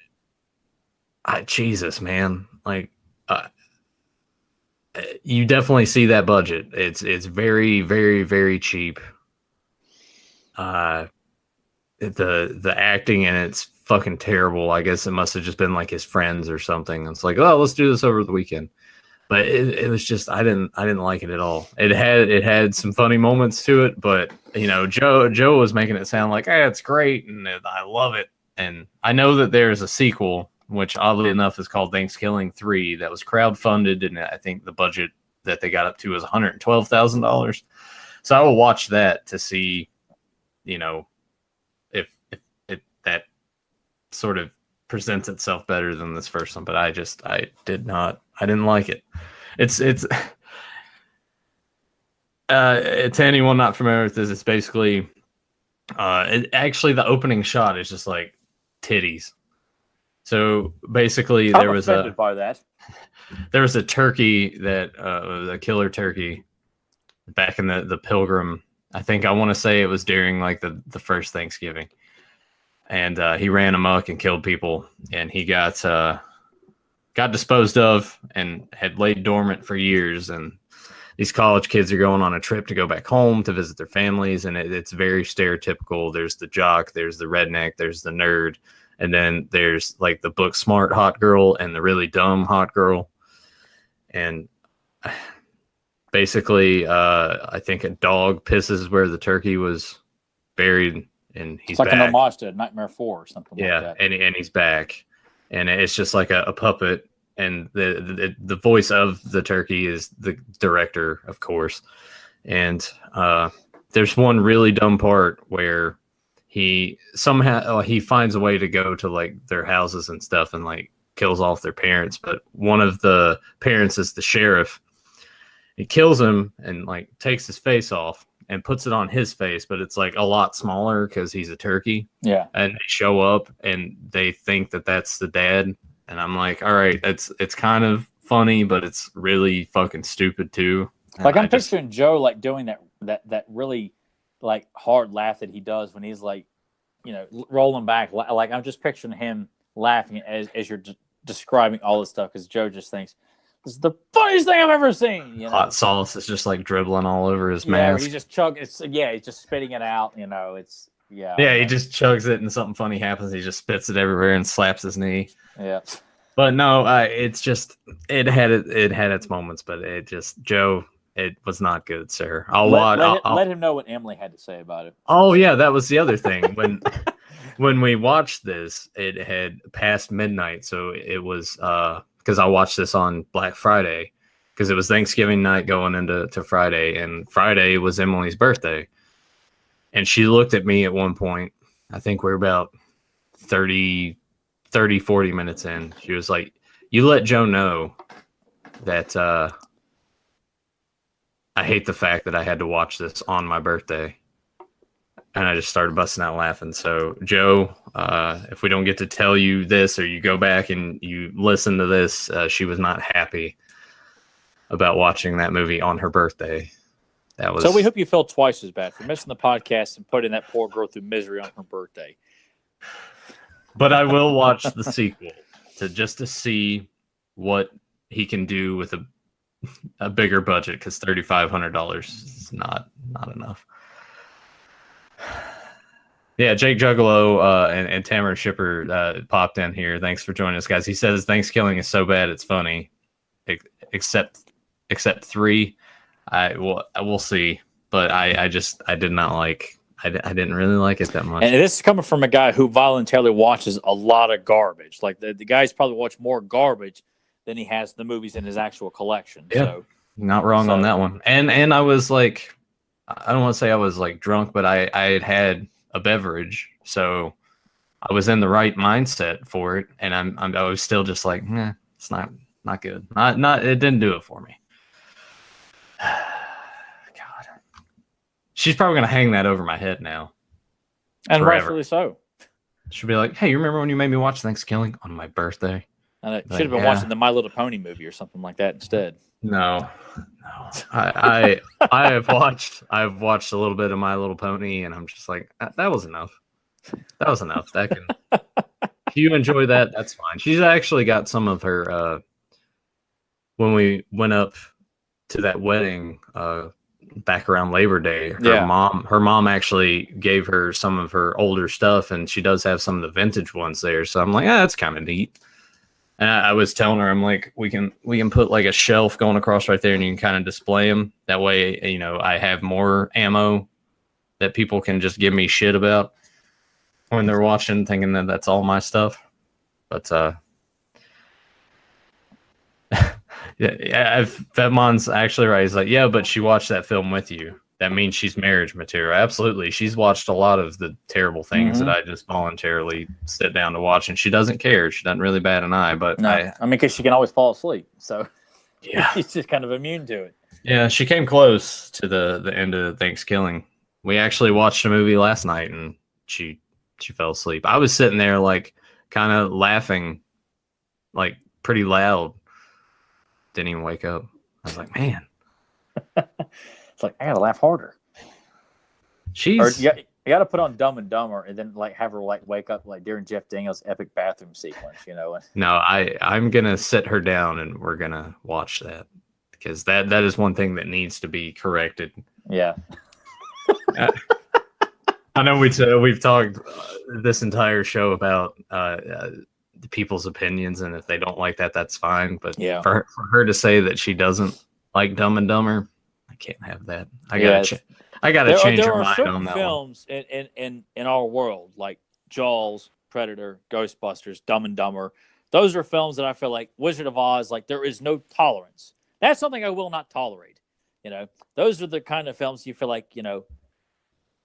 Jesus, man, like you definitely see that budget. It's very, very, very cheap. The acting in it's fucking terrible. I guess it must have just been like his friends or something. It's like, oh, let's do this over the weekend. But it was just, I didn't like it at all. It had some funny moments to it, but Joe was making it sound like, hey, it's great and I love it. And I know that there's a sequel, which oddly enough is called Thanksgiving 3, that was crowdfunded, and I think the budget that they got up to was $112,000. So I will watch that to see, if that sort of presents itself better than this first one. But I didn't like it. It's to anyone not familiar with this, it's basically actually the opening shot is just like titties. So basically there was a turkey that was a killer turkey back in the Pilgrim. I think I want to say it was during like the first Thanksgiving. And he ran amok and killed people, and he got disposed of and had laid dormant for years. And these college kids are going on a trip to go back home to visit their families, and it's very stereotypical. There's the jock, there's the redneck, there's the nerd, and then there's like the book smart hot girl and the really dumb hot girl. And basically, I think a dog pisses where the turkey was buried. And he's like back. An homage to Nightmare 4 or something like that. Yeah, and he's back. And it's just like a puppet. And the voice of the turkey is the director, of course. And there's one really dumb part where he finds a way to go to like their houses and stuff and like kills off their parents. But one of the parents is the sheriff. He kills him and like takes his face off and puts it on his face, but it's like a lot smaller because he's a turkey. Yeah. And they show up and they think that that's the dad. And I'm like, all right, it's kind of funny, but it's really fucking stupid too. Like I'm picturing Joe like doing that really like hard laugh that he does when he's like, rolling back. Like I'm just picturing him laughing as you're describing all this stuff, because Joe just thinks, this is the funniest thing I've ever seen. Hot sauce is just like dribbling all over his mask. He just he's just spitting it out. It's he just chugs it and something funny happens. He just spits it everywhere and slaps his knee. Yeah, but no, it's just it had its moments, but Joe, it was not good, sir. Let him know what Emily had to say about it. Oh yeah, that was the other thing when we watched this, it had passed midnight, so it was because I watched this on Black Friday because it was Thanksgiving night going into Friday, and Friday was Emily's birthday. And she looked at me at one point. I think we're about 30, 40 minutes in. She was like, "You let Joe know that I hate the fact that I had to watch this on my birthday." And I just started busting out laughing. So, Joe, if we don't get to tell you this or you go back and you listen to this, she was not happy about watching that movie on her birthday. That was. So we hope you feel twice as bad for missing the podcast and putting that poor girl through misery on her birthday. But I will watch the sequel to see what he can do with a bigger budget, because $3,500 is not enough. Yeah, Jake Juggalo and Tamara Shipper popped in here. Thanks for joining us, guys. He says Thanksgiving is so bad it's funny, except 3. I will see, but I did not like. I didn't really like it that much. And this is coming from a guy who voluntarily watches a lot of garbage. Like the guy's probably watched more garbage than he has the movies in his actual collection. Yeah, so, not wrong on that one. And I was like, I don't want to say I was like drunk, but I had a beverage, so I was in the right mindset for it, and I was still just like, it's not good. Not it didn't do it for me. God, she's probably gonna hang that over my head now, and forever. Rightfully so. She'll be like, "Hey, you remember when you made me watch Thanksgiving on my birthday?" And it should have been watching the My Little Pony movie or something like that instead. No. I have watched a little bit of My Little Pony, and I'm just like, that was enough. That can. If you enjoy that, that's fine. She's actually got some of her. When we went up to that wedding back around Labor Day, her mom actually gave her some of her older stuff, and she does have some of the vintage ones there. So I'm like, that's kind of neat. And I was telling her, I'm like, we can put like a shelf going across right there, and you can kind of display them. That way, I have more ammo that people can just give me shit about when they're watching, thinking that that's all my stuff. But yeah, Fedmon's actually right. He's like, yeah, but she watched that film with you. That means she's marriage material. Absolutely. She's watched a lot of the terrible things that I just voluntarily sit down to watch, and she doesn't care. She doesn't really bat an eye, but I mean, because she can always fall asleep. So yeah, she's just kind of immune to it. Yeah, she came close to the end of Thanksgiving. We actually watched a movie last night, and she fell asleep. I was sitting there like kind of laughing, like pretty loud. Didn't even wake up. I was like, man. It's like, I gotta laugh harder. You got to put on Dumb and Dumber, and then like have her like wake up like during Jeff Daniels' epic bathroom sequence. No, I'm gonna sit her down and we're gonna watch that, because that is one thing that needs to be corrected. Yeah. I know we've talked this entire show about people's opinions, and if they don't like that, that's fine. But for her to say that she doesn't like Dumb and Dumber, I can't have that. I gotta change her mind on that. There are films in our world like Jaws, Predator, Ghostbusters, Dumb and Dumber. Those are films that I feel like Wizard of Oz, like there is no tolerance. That's something I will not tolerate. Those are the kind of films you feel like,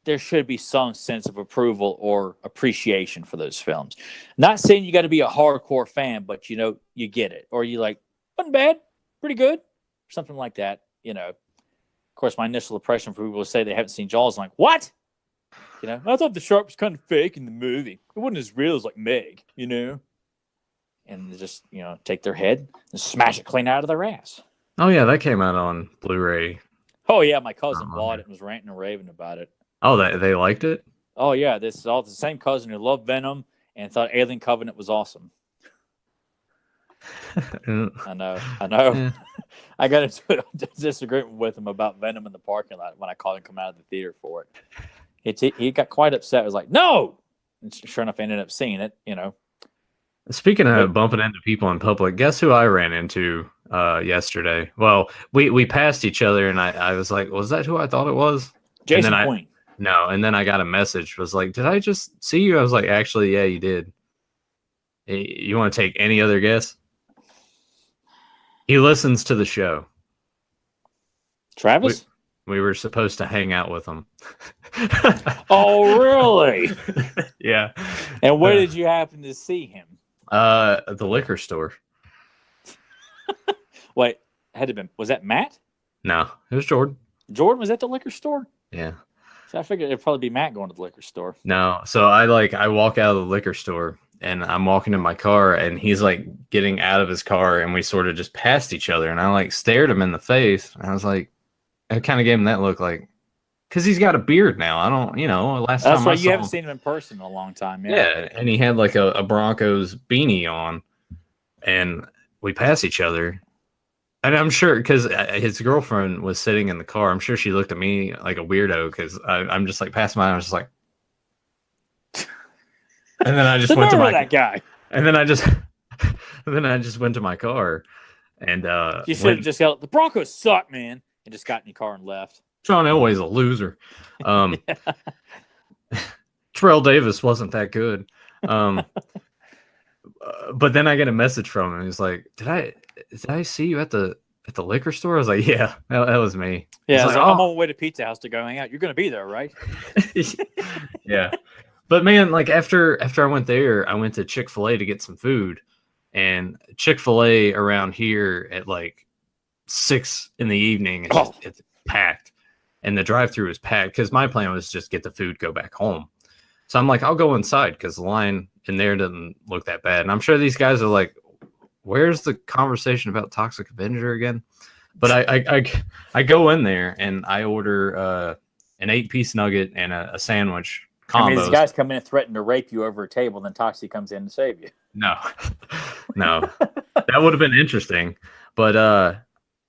there should be some sense of approval or appreciation for those films. Not saying you got to be a hardcore fan, but you get it. Or you like, wasn't bad, pretty good, or something like that. Of course, my initial impression for people to say they haven't seen Jaws, I'm like, what? I thought the shark was kind of fake in the movie. It wasn't as real as like Meg, And they just, take their head and smash it clean out of their ass. Oh, yeah, that came out on Blu-ray. Oh, yeah, my cousin bought it and was ranting and raving about it. Oh, they liked it? Oh, yeah, this is all the same cousin who loved Venom and thought Alien Covenant was awesome. I know. Yeah. I got into a disagreement with him about Venom in the parking lot when I called him come out of the theater for it. He got quite upset. I was like, no! And sure enough, I ended up seeing it, Speaking of bumping into people in public, guess who I ran into yesterday? Well, we passed each other, and I was like, was that who I thought it was? Jason Queen. No, and then I got a message. Was like, did I just see you? I was like, actually, yeah, you did. You want to take any other guess? He listens to the show. Travis? We were supposed to hang out with him. Oh, really? Yeah. And where did you happen to see him? At the liquor store. Wait, had to been. Was that Matt? No, it was Jordan. Jordan was at the liquor store? Yeah. So I figured it'd probably be Matt going to the liquor store. No. So I walk out of the liquor store and I'm walking in my car and he's like getting out of his car and we sort of just passed each other and I like stared him in the face and I was like, I kind of gave him that look like, because he's got a beard now. I don't, last time That's why I you saw haven't him, seen him in person in a long time. yeah, and he had like a Broncos beanie on, and we passed each other. And I'm sure because his girlfriend was sitting in the car. I'm sure she looked at me like a weirdo because I'm just like passing by. I was just like, and then I just went to that guy. And then I just went to my car, and you should have just yelled, "The Broncos suck, man!" and just got in your car and left. John Elway's a loser. Terrell Davis wasn't that good. But then I get a message from him. He's like, "Did I see you at the liquor store?" I was like, "Yeah, that was me." Yeah, like, I'm on my way to Pizza House to going out. You're going to be there, right? Yeah, but man, like after I went there, I went to Chick-fil-A to get some food, and Chick-fil-A around here at like 6 p.m. It's packed, and the drive-thru is packed because my plan was just get the food, go back home. So I'm like, I'll go inside because the line in there doesn't look that bad. And I'm sure these guys are like, where's the conversation about Toxic Avenger again? But I go in there and I order an 8-piece nugget and a sandwich combo. I mean, these guys come in and threaten to rape you over a table, then Toxic comes in to save you. No, that would have been interesting. But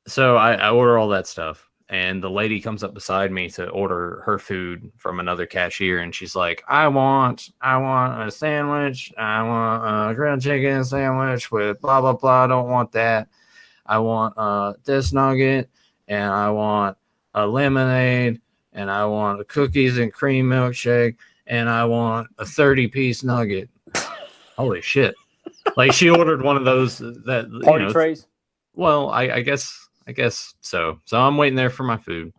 so I order all that stuff. And the lady comes up beside me to order her food from another cashier, and she's like, I want a sandwich. I want a grilled chicken sandwich with blah, blah, blah. I don't want that. I want this nugget, and I want a lemonade, and I want a cookies and cream milkshake, and I want a 30-piece nugget. Holy shit. Like, she ordered one of those that party trays? Well, I guess so. So I'm waiting there for my food.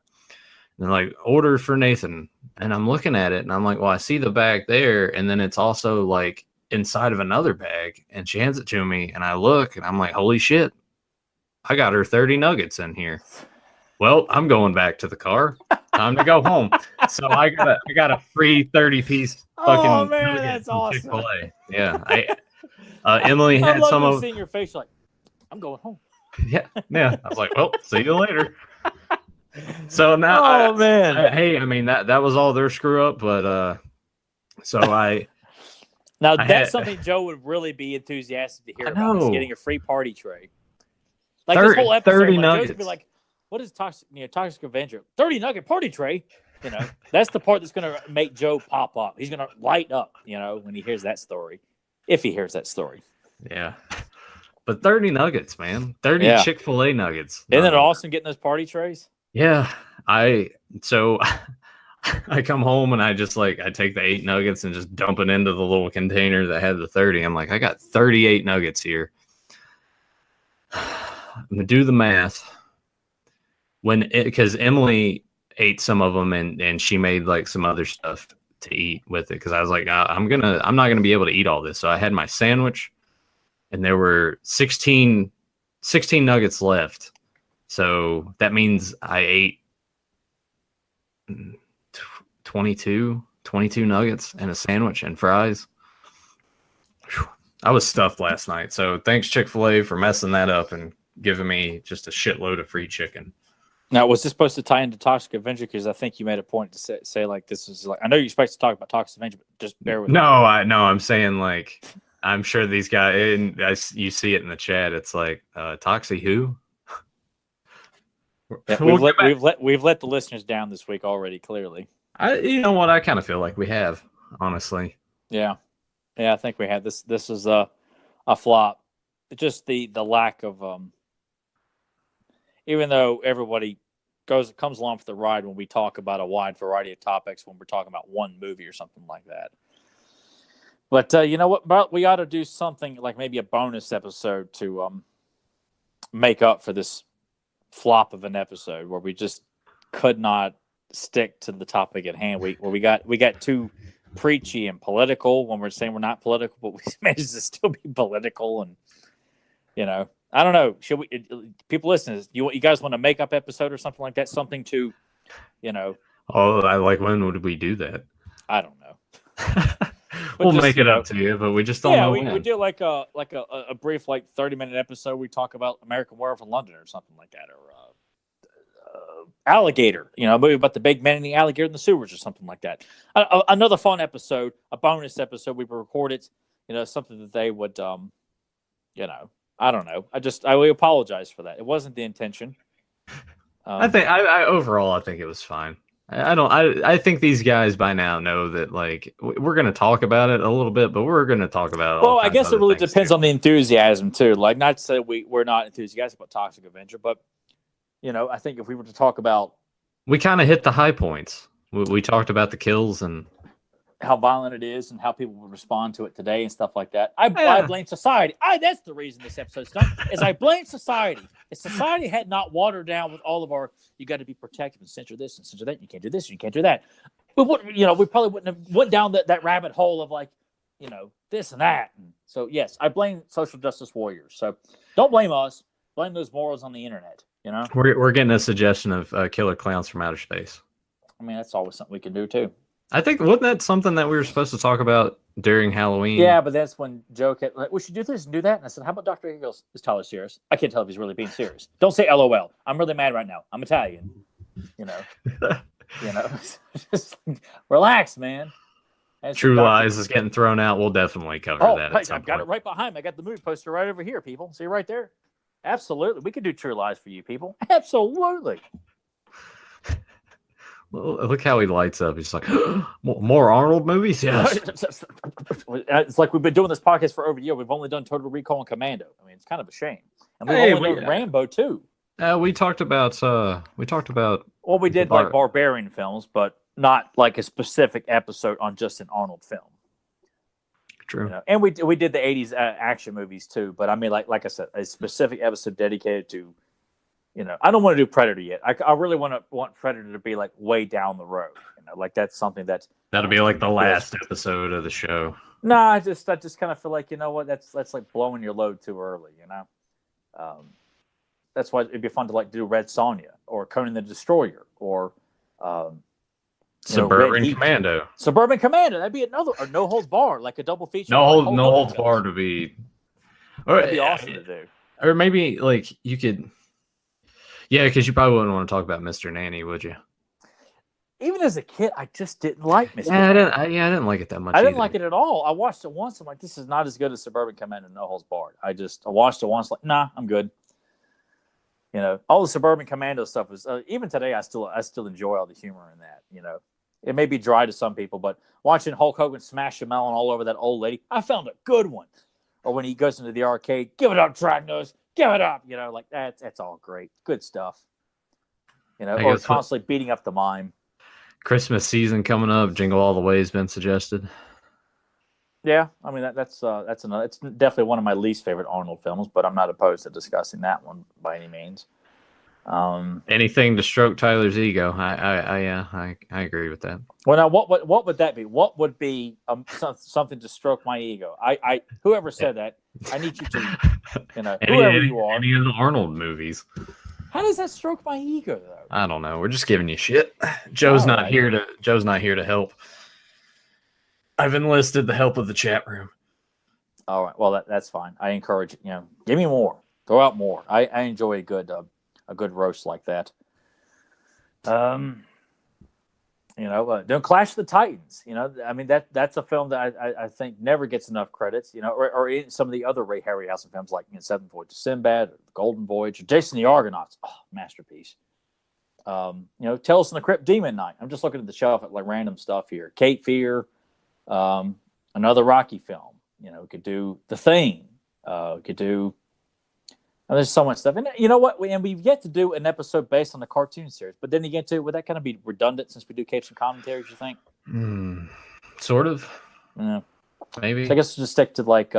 And like, order for Nathan. And I'm looking at it and I'm like, well, I see the bag there. And then it's also like inside of another bag. And she hands it to me. And I look and I'm like, holy shit. I got her 30 nuggets in here. Well, I'm going back to the car. Time to go home. So I got a free 30-piece fucking. Oh man, that's awesome. Chick-fil-A. Yeah. Emily had some of. Seeing your face, like, I'm going home. Yeah. I was like, well, see you later. So now, man. I mean that was all their screw up, but now that's something Joe would really be enthusiastic to hear about. Is getting a free party tray. Like this whole episode, 30 like, nuggets. Joe's be like, "What is Toxic Avenger? 30 nugget party tray." That's the part that's going to make Joe pop up. He's going to light up, when he hears that story, if he hears that story. Yeah. But 30 nuggets, man. 30 Chick-fil-A nuggets. Isn't it awesome getting those party trays? Yeah. I come home and I take the 8 nuggets and just dump it into the little container that had the 30. I'm like, I got 38 nuggets here. I'm going to do the math. Because Emily ate some of them and she made like some other stuff to eat with it. Because I was like, I'm not going to be able to eat all this. So I had my sandwich. And there were 16 nuggets left. So that means I ate 22 nuggets and a sandwich and fries. Whew. I was stuffed last night. So thanks, Chick-fil-A, for messing that up and giving me just a shitload of free chicken. Now, was this supposed to tie into Toxic Avenger? Because I think you made a point to say like this is like, I know you're supposed to talk about Toxic Avenger, but just bear with me. No, I'm saying like, I'm sure these guys, and you see it in the chat. It's like, Toxic who? Yeah, we've let the listeners down this week already. Clearly, you know what? I kind of feel like we have, honestly. Yeah, I think we have. This is a flop. Just the lack of even though everybody comes along for the ride when we talk about a wide variety of topics when we're talking about one movie or something like that. But you know what? But we ought to do something like maybe a bonus episode to make up for this flop of an episode where we just could not stick to the topic at hand. We got too preachy and political when we're saying we're not political, but we managed to still be political. And I don't know. Should we? People listening, you guys want a makeup episode or something like that? Something to, Oh, I like. When would we do that? I don't know. We'll make it up to you, but we just don't know when. We do like a brief 30-minute episode. We talk about American Werewolf in London or something like that, or Alligator. A movie about the big man and the alligator in the sewers or something like that. Another fun episode, a bonus episode. We recorded, something that they would, I don't know. We apologize for that. It wasn't the intention. I think overall, I think it was fine. I think these guys by now know that we're going to talk about it a little bit, but we're going to talk about it. Well, I guess it really depends on the enthusiasm too. Like, not to say we're not enthusiastic about Toxic Avenger, but I think if we were to talk about, we kind of hit the high points. We talked about the kills and how violent it is and how people would respond to it today and stuff like that. I blame society. That's the reason this episode's done, is I blame society. If society had not watered down with all of our, you got to be protective and censor this and censor that, you can't do this, you can't do that. We probably wouldn't have went down that rabbit hole of this and that. And so yes, I blame social justice warriors. So don't blame us. Blame those morals on the internet. We're getting a suggestion of killer clowns from outer space. I mean, that's always something we can do too. I think, wasn't that something that we were supposed to talk about during Halloween? Yeah, but that's when Joe kept we should do this and do that. And I said, how about Dr. Eagles? Is Tyler serious? I can't tell if he's really being serious. Don't say LOL. I'm really mad right now. I'm Italian. Just relax, man. True Lies is getting thrown out. We'll definitely cover that. I've got it right behind me. I got the movie poster right over here, people. See right there? Absolutely. We could do True Lies for you, people. Absolutely. Look how he lights up. He's like, more Arnold movies? Yes. It's like we've been doing this podcast for over a year. We've only done Total Recall and Commando. I mean, it's kind of a shame. And we've only done Rambo, too. We talked about... Well, we did barbarian films, but not like a specific episode on just an Arnold film. True. And we did the 80s action movies, too. But I mean, like I said, a specific episode dedicated to... I don't want to do Predator yet. I really want Predator to be way down the road. That's something that'll be the last episode of the show. No, I just kind of feel like that's like blowing your load too early. That's why it'd be fun to do Red Sonja or Conan the Destroyer or Suburban Commando. Suburban Commando. That'd be another, or No Holds Barred, like a double feature. No Holds Barred would be. That'd be awesome to do. Or maybe you could. Yeah, because you probably wouldn't want to talk about Mr. Nanny, would you? Even as a kid, I just didn't like Mr. Nanny. I didn't like it that much. I didn't like it at all. I watched it once. I'm like, this is not as good as Suburban Commando and No Holds Barred. I watched it once. Like, nah, I'm good. All the Suburban Commando stuff is even today. I still enjoy all the humor in that. It may be dry to some people, but watching Hulk Hogan smash a melon all over that old lady, I found a good one. Or when he goes into the arcade, give it up, Dragnose. Give it up, that's all great, good stuff. Or constantly beating up the mime. Christmas season coming up, Jingle All the Way has been suggested. Yeah, I mean that's another. It's definitely one of my least favorite Arnold films, but I'm not opposed to discussing that one by any means. Anything to stroke Tyler's ego. I agree with that. Well, now what would that be? What would be something to stroke my ego? I whoever said that, I need you to, whoever you are. Any of the Arnold movies. How does that stroke my ego, though? I don't know. We're just giving you shit. Joe's not here to help. I've enlisted the help of the chat room. All right. Well, that's fine. I encourage give me more. Throw out more. I enjoy a good roast like that. Don't Clash of the Titans. I mean that's a film that I think never gets enough credits. Or in some of the other Ray Harryhausen films like Seventh Voyage of Sinbad, or The Golden Voyage, or Jason the Argonauts. Oh, masterpiece. Tales from the Crypt, Demon Knight. I'm just looking at the shelf at random stuff here. Cape Fear, another Rocky film. We could do The Thing. We could do And there's so much stuff. And you know what? And we've yet to do an episode based on the cartoon series. But then again, too, would that kind of be redundant since we do capes and commentaries, you think? Sort of. Yeah. Maybe. So I guess we'll just stick to like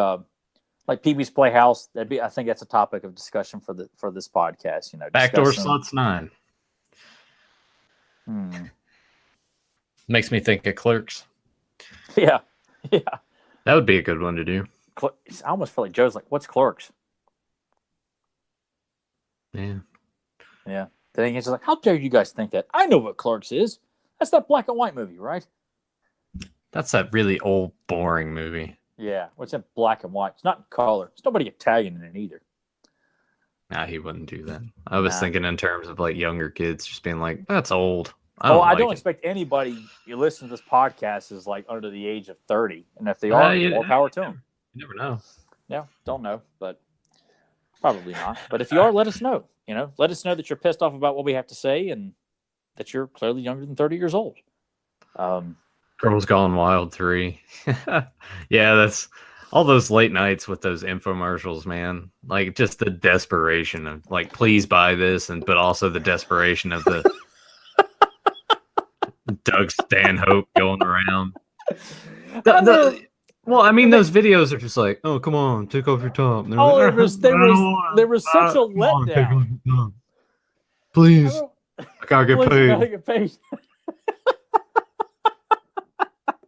Pee-wee's Playhouse. I think that's a topic of discussion for this podcast. Backdoor Sluts 9. Makes me think of Clerks. Yeah. That would be a good one to do. I almost feel like Joe's like, what's Clerks? Yeah. Then he's just like, how dare you guys think that? I know what Clerks is. That's that black and white movie, right? That's that really old, boring movie. Yeah. What's in black and white? It's not in color. There's nobody Italian in it either. Nah, he wouldn't do that. I was thinking in terms of like younger kids just being like, that's old. I don't expect anybody you listen to this podcast is like under the age of 30. And if they are, more power to them. You never know. Yeah, don't know, but probably not. But if you are, let us know. Let us know that you're pissed off about what we have to say and that you're clearly younger than 30 years old. Girls Gone Wild 3. Yeah, that's all those late nights with those infomercials, man. Like just the desperation of like, please buy this, but also the desperation of the Doug Stanhope going around. Well, I mean, those videos are just like, oh, come on, take off your top. There was such a letdown. Please, I gotta get paid.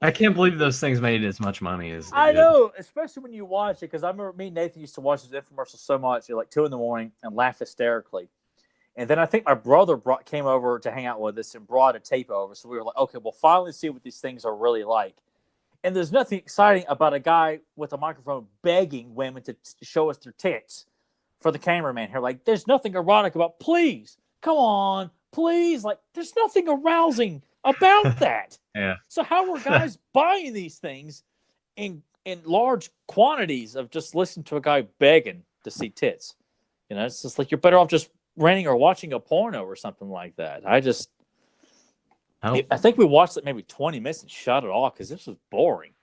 I can't believe those things made as much money as they did. know, especially when you watch it, because I remember me and Nathan used to watch those infomercials so much, like 2 a.m. and laugh hysterically. And then I think my brother came over to hang out with us and brought a tape over. So we were like, okay, we'll finally see what these things are really like. And there's nothing exciting about a guy with a microphone begging women to show us their tits for the cameraman here. Like, there's nothing erotic about, please, come on, please. Like, there's nothing arousing about that. Yeah. So how are guys buying these things in large quantities of just listening to a guy begging to see tits? It's just like you're better off just renting or watching a porno or something like that. I think we watched it maybe 20 minutes and shut it off because this was boring.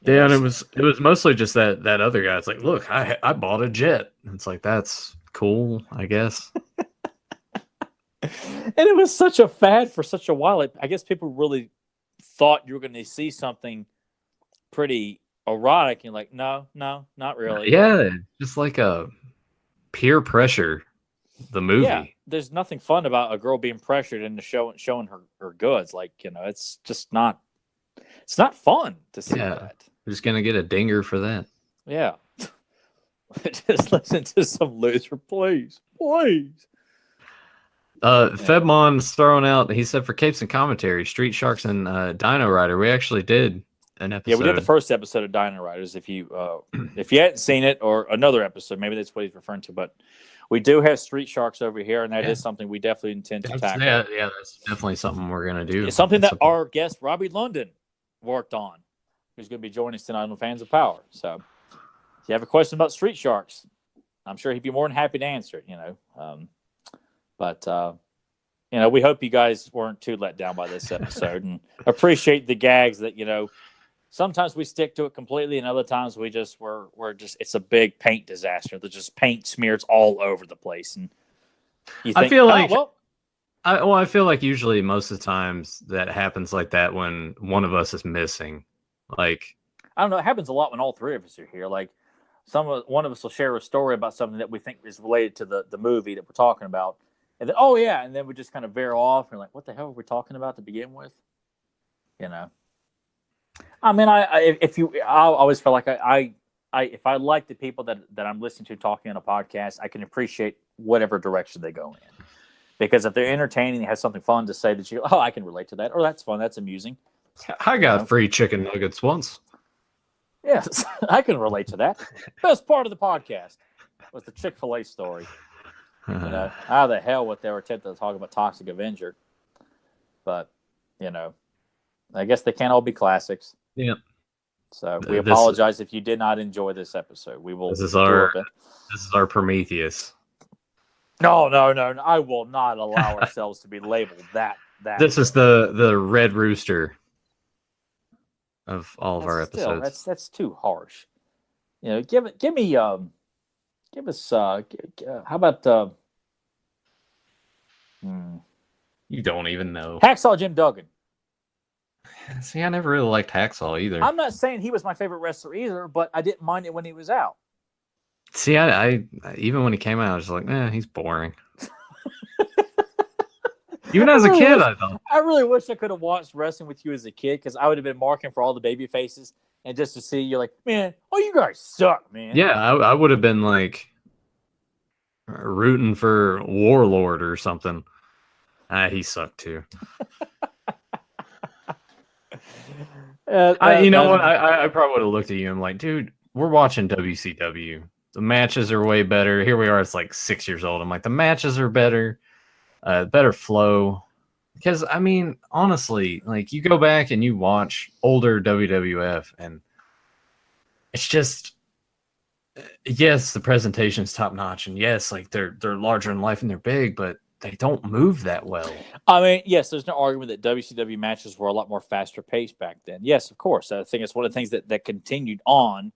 Yeah, and it was mostly just that other guy. It's like, look, I bought a jet. It's like, that's cool, I guess. And it was such a fad for such a while. I guess people really thought you were going to see something pretty erotic. And you're like, no, not really. Yeah, just like a peer pressure, the movie. Yeah, there's nothing fun about a girl being pressured into showing her goods. Like, it's just not. It's not fun to see that. We're just gonna get a dinger for that. Yeah. Just listen to some loser, please. Febmon's throwing out. He said for capes and commentary, Street Sharks and Dino Rider. We actually did an episode. Yeah, we did the first episode of Dino Riders. If you hadn't seen it, or another episode, maybe that's what he's referring to. But we do have Street Sharks over here, and that is something we definitely intend to tackle. Yeah, that's definitely something we're gonna do. It's something that our guest Robbie London worked on, who's going to be joining us tonight on Fans of Power. So, if you have a question about Street Sharks, I'm sure he'd be more than happy to answer it. We hope you guys weren't too let down by this episode, and appreciate the gags that sometimes we stick to it completely, and other times we're just it's a big paint disaster. There's just paint smears all over the place, and you think, I feel like usually most of the times that happens like that when one of us is missing. Like, I don't know, it happens a lot when all three of us are here. Like, one of us will share a story about something that we think is related to the movie that we're talking about, and then and then we just kind of veer off and like, what the hell were we talking about to begin with? I mean, I always feel like if I like the people that I'm listening to talking on a podcast, I can appreciate whatever direction they go in. Because if they're entertaining, they have something fun to say that I can relate to that, or that's fun, that's amusing. I got free chicken nuggets once. Yes, I can relate to that. Best part of the podcast was the Chick-fil-A story. How the hell would they were tempted to talk about Toxic Avenger? But, I guess they can't all be classics. Yeah. So we apologize if you did not enjoy this episode. We will. This is our Prometheus. No. I will not allow ourselves to be labeled that. This is the Red Rooster of all of our episodes. That's too harsh. Give me Give us. How about? You don't even know. Hacksaw Jim Duggan. See, I never really liked Hacksaw either. I'm not saying he was my favorite wrestler either, but I didn't mind it when he was out. See, I even when he came out, I was like, he's boring. Even as a kid, I thought. I really wish I could have watched wrestling with you as a kid, because I would have been marking for all the baby faces, and just to see, you're like, man, you guys suck, man. Yeah, I would have been like rooting for Warlord or something. He sucked too. You know what? I probably would have looked at you and I'm like, dude, we're watching WCW. The matches are way better. Here we are. It's like 6 years old. I'm like, the matches are better. Better flow. Because, I mean, honestly, like, you go back and you watch older WWF, and it's just, yes, the presentation's top notch, and yes, like, they're larger in life and they're big, but they don't move that well. I mean, yes, there's no argument that WCW matches were a lot more faster paced back then. Yes, of course. I think it's one of the things that continued on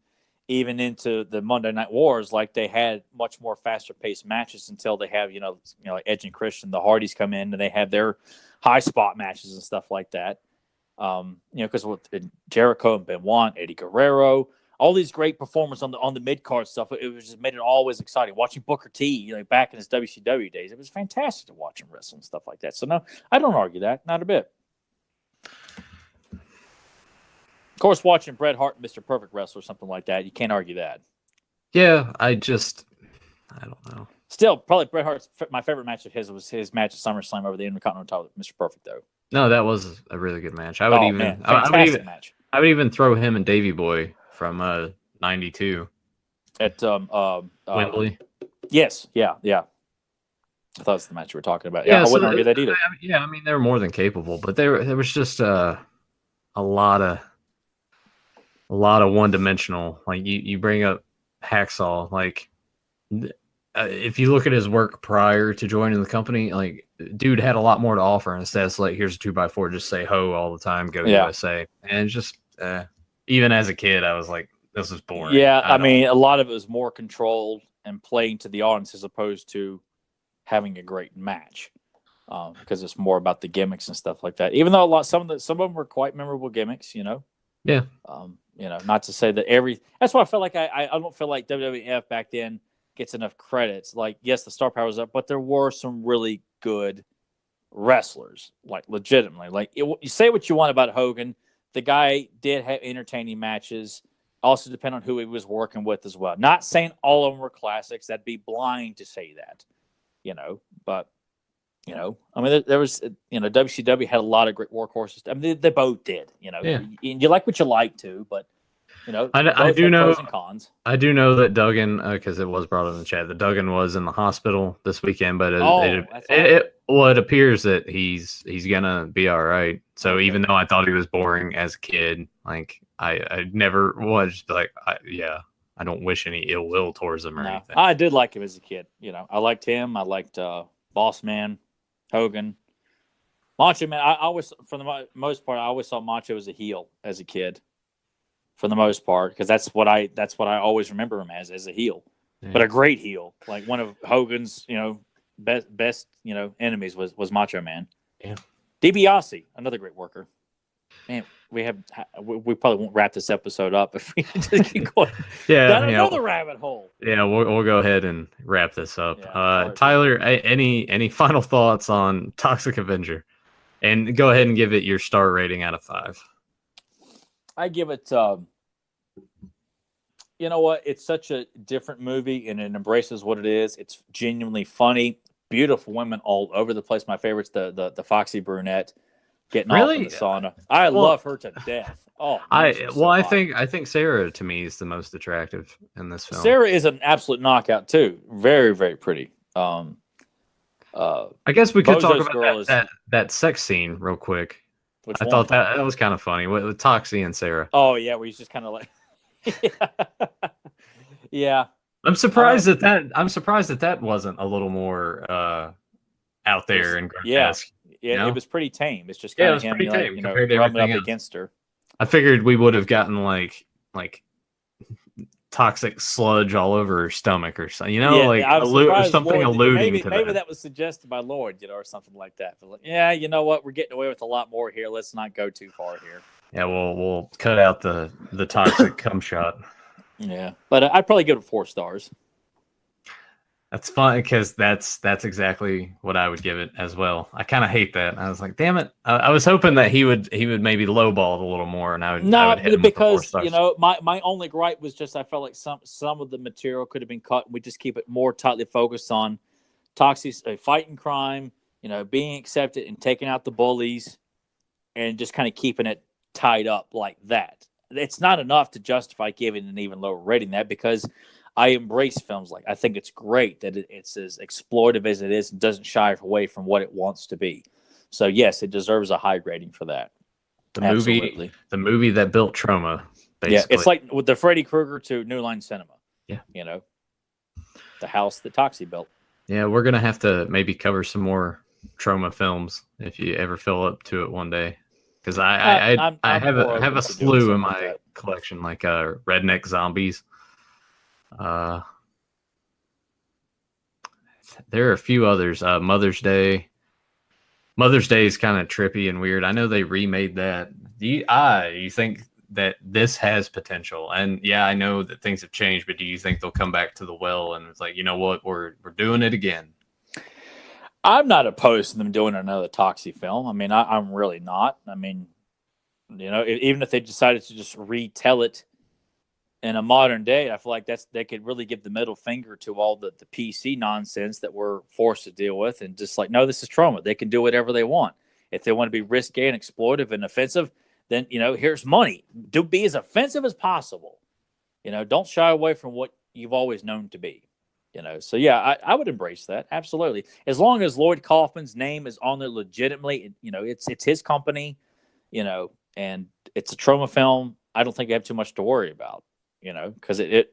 even into the Monday Night Wars. Like, they had much more faster paced matches until they have, like Edge and Christian, the Hardys come in and they have their high spot matches and stuff like that. Because with Jericho and Benoit, Eddie Guerrero, all these great performers on the mid card stuff, it was just made it always exciting. Watching Booker T, back in his WCW days, it was fantastic to watch him wrestle and stuff like that. So no, I don't argue that, not a bit. Of course, watching Bret Hart and Mr. Perfect wrestle or something like that, you can't argue that. Yeah, I don't know. Still, probably Bret Hart's my favorite match of his was his match at SummerSlam over the Intercontinental title with Mr. Perfect, though. No, that was a really good match. I would match. I would even throw him and Davey Boy from '92 at Wembley. Yes, yeah. I thought it was the match we were talking about. Yeah, I wouldn't argue that either. I mean, they were more than capable, but there was just a lot of one-dimensional. Like, you bring up Hacksaw, like, if you look at his work prior to joining the company, like, dude had a lot more to offer. Instead, it's like, here's a 2x4, just say ho all the time, go USA. And just even as a kid, I was like, this is boring. Yeah, I mean, a lot of it was more controlled and playing to the audience as opposed to having a great match, because it's more about the gimmicks and stuff like that. Even though some of them were quite memorable gimmicks, Yeah. Not to say that that's why I felt like I don't feel like WWF back then gets enough credits. Like, yes, the star power was up, but there were some really good wrestlers, like, legitimately. Like, you say what you want about Hogan, the guy did have entertaining matches. Also depend on who he was working with as well. Not saying all of them were classics. That'd be blind to say that, but I mean, there was, WCW had a lot of great workhorses. I mean, they both did, Yeah. You like what you like to, but I do know pros and cons. I do know that Duggan, because it was brought up in the chat, that Duggan was in the hospital this weekend, but it appears that he's gonna be all right. So even though I thought he was boring as a kid, like, I never was like, I don't wish any ill will towards him or anything. I did like him as a kid. I liked him. I liked Boss Man, Hogan, Macho Man. I always, for the most part, I always saw Macho as a heel as a kid. For the most part, because that's what I always remember him as a heel, but a great heel. Like, one of Hogan's best enemies was Macho Man. Yeah, DiBiase, another great worker. Man, we probably won't wrap this episode up if we just keep going down another rabbit hole. Yeah, we'll go ahead and wrap this up. Tyler, any final thoughts on Toxic Avenger? And go ahead and give it your star rating out of 5. I give it, you know what? It's such a different movie, and it embraces what it is. It's genuinely funny. Beautiful women all over the place. My favorite's the foxy brunette getting off in the sauna. I love her to death. Oh, I think Sarah, to me, is the most attractive in this film. Sarah is an absolute knockout too. Very, very pretty. I guess we could talk about that sex scene real quick. I thought that was kind of funny with Toxie and Sarah. Oh yeah, where he's just kind of like, yeah. I'm surprised that wasn't a little more out there and grotesque. Yeah, it was pretty tame. It's just kind of him, compared to rubbing up else. against her. I figured we would have gotten like toxic sludge all over her stomach or something. You know, Yeah, like I'm surprised something Lloyd, alluding to maybe that. that was suggested by Lloyd, or something like that. But like, yeah, you know what? We're getting away with a lot more here. Let's not go too far here. Yeah, we'll cut out the toxic cum shot. Yeah, but I'd probably give it 4 stars. That's fun because that's exactly what I would give it as well. I kind of hate that. I was like, damn it! I was hoping that he would maybe lowball it a little more, and I would hit him because with the 4 stars. you know my only gripe was just I felt like some of the material could have been cut. And we just keep it more tightly focused on toxic fighting crime, you know, being accepted and taking out the bullies, and just kind of keeping it tied up like that. It's not enough to justify giving an even lower rating that because I embrace films I think it's great that it's as exploitive as it is and doesn't shy away from what it wants to be. So yes, it deserves a high rating for that. The movie that built trauma. Basically. Yeah, it's like with the Freddy Krueger to New Line Cinema. Yeah, you know, the house that Toxie built. Yeah, we're gonna have to maybe cover some more trauma films if you ever fill up to it one day. Because I have a slew in my collection, like Redneck Zombies. There are a few others. Mother's Day. Mother's Day is kind of trippy and weird. I know they remade that. Do you think that this has potential? And yeah, I know that things have changed, but do you think they'll come back to the well and it's like, you know what, we're doing it again? I'm not opposed to them doing another Toxie film. I mean, I'm really not. I mean, you know, even if they decided to just retell it in a modern day, I feel like they could really give the middle finger to all the PC nonsense that we're forced to deal with, and just like, no, this is trauma. They can do whatever they want. If they want to be risque and exploitive and offensive, then, you know, here's money. Do be as offensive as possible. You know, don't shy away from what you've always known to be. You know, so yeah, I would embrace that, absolutely, as long as Lloyd Kaufman's name is on there legitimately. You know, it's his company. You know, and it's a trauma film. I don't think you have too much to worry about. You know, because it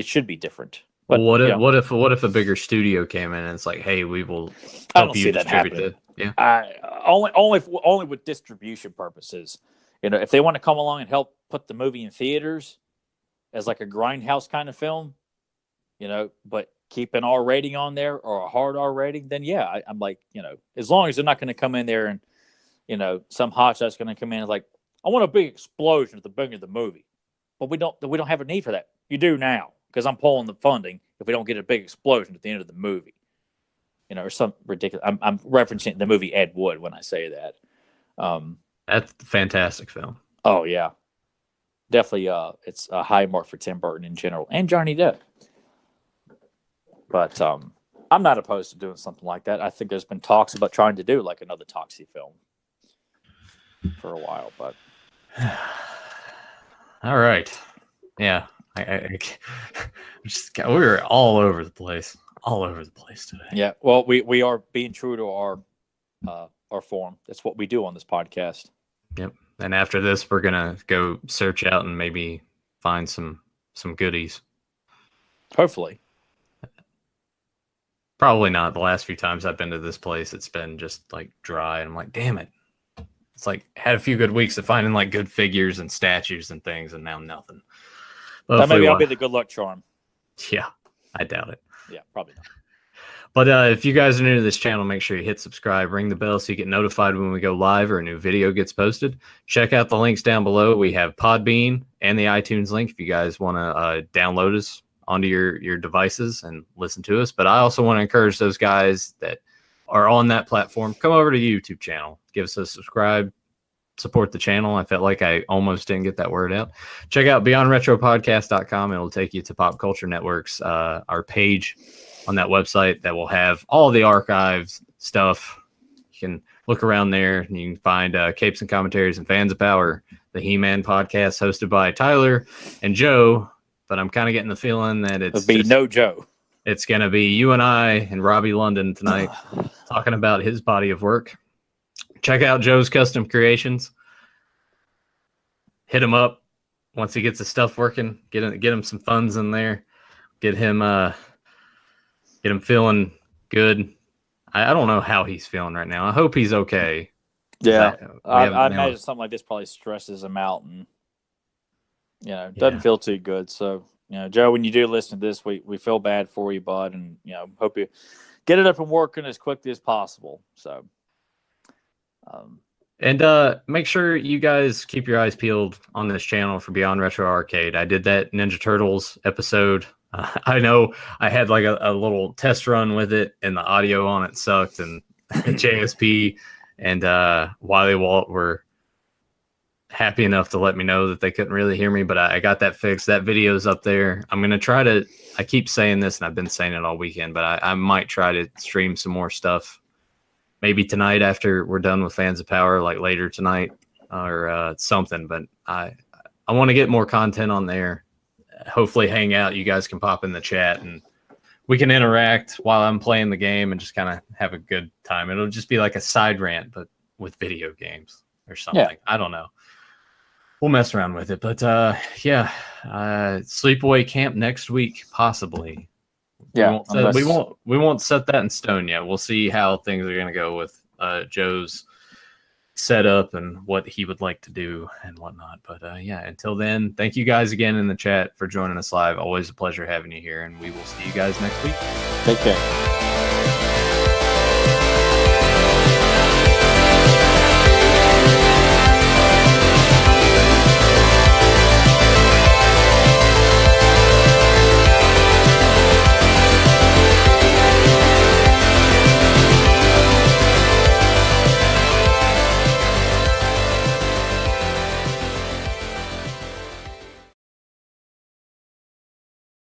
should be different. But what if a bigger studio came in and it's like, hey, we will help you distribute it? Yeah, only with distribution purposes. You know, if they want to come along and help put the movie in theaters as like a grindhouse kind of film, you know, but keep an R rating on there or a hard R rating, then yeah, I'm like, you know, as long as they're not going to come in there and, you know, some hotshot's going to come in and like, I want a big explosion at the beginning of the movie. But we don't have a need for that. You do now, because I'm pulling the funding if we don't get a big explosion at the end of the movie. You know, or some ridiculous. I'm referencing the movie Ed Wood when I say that. That's a fantastic film. Oh yeah, definitely. It's a high mark for Tim Burton in general and Johnny Depp. But I'm not opposed to doing something like that. I think there's been talks about trying to do like another Toxie film for a while, but. All right. Yeah. We were all over the place today. Yeah. Well, we are being true to our form. That's what we do on this podcast. Yep. And after this, we're going to go search out and maybe find some goodies. Hopefully. Probably not. The last few times I've been to this place, it's been just like dry. And I'm like, damn it. It's like had a few good weeks of finding like good figures and statues and things, and now nothing. That maybe I'll be the good luck charm. Yeah, I doubt it. Yeah, probably not. But if you guys are new to this channel, make sure you hit subscribe, ring the bell so you get notified when we go live or a new video gets posted. Check out the links down below. We have Podbean and the iTunes link if you guys want to download us onto your devices and listen to us. But I also want to encourage those guys that are on that platform, come over to the YouTube channel. Give us a subscribe, support the channel. I felt like I almost didn't get that word out. Check out beyondretropodcast.com. It'll take you to Pop Culture Network's our page on that website that will have all the archives stuff. You can look around there and you can find Capes and Commentaries and Fans of Power, the He-Man podcast hosted by Tyler and Joe. But I'm kind of getting the feeling that it'll be no Joe. It's going to be you and I and Robbie London tonight talking about his body of work. Check out Joe's Custom Creations. Hit him up once he gets his stuff working. Get him some funds in there. Get him feeling good. I don't know how he's feeling right now. I hope he's okay. Yeah, I imagine something like this probably stresses him out and doesn't feel too good. So Joe, when you do listen to this, we feel bad for you, bud, and hope you get it up and working as quickly as possible. So, and make sure you guys keep your eyes peeled on this channel for Beyond Retro Arcade. I did that Ninja Turtles episode. I know I had like a little test run with it, and the audio on it sucked, and JSP and Wiley Walt were happy enough to let me know that they couldn't really hear me, but I got that fixed. That video's up there. I'm going to try to, I keep saying this and I've been saying it all weekend, but I might try to stream some more stuff. Maybe tonight after we're done with Fans of Power, like later tonight or something, but I want to get more content on there. Hopefully hang out. You guys can pop in the chat and we can interact while I'm playing the game and just kind of have a good time. It'll just be like a side rant, but with video games or something. Yeah. I don't know. We'll mess around with it, but sleepaway camp next week, possibly. Yeah, we won't set that in stone yet. We'll see how things are going to go with Joe's setup and what he would like to do and whatnot. But until then, thank you guys again in the chat for joining us live. Always a pleasure having you here, and we will see you guys next week. Take care.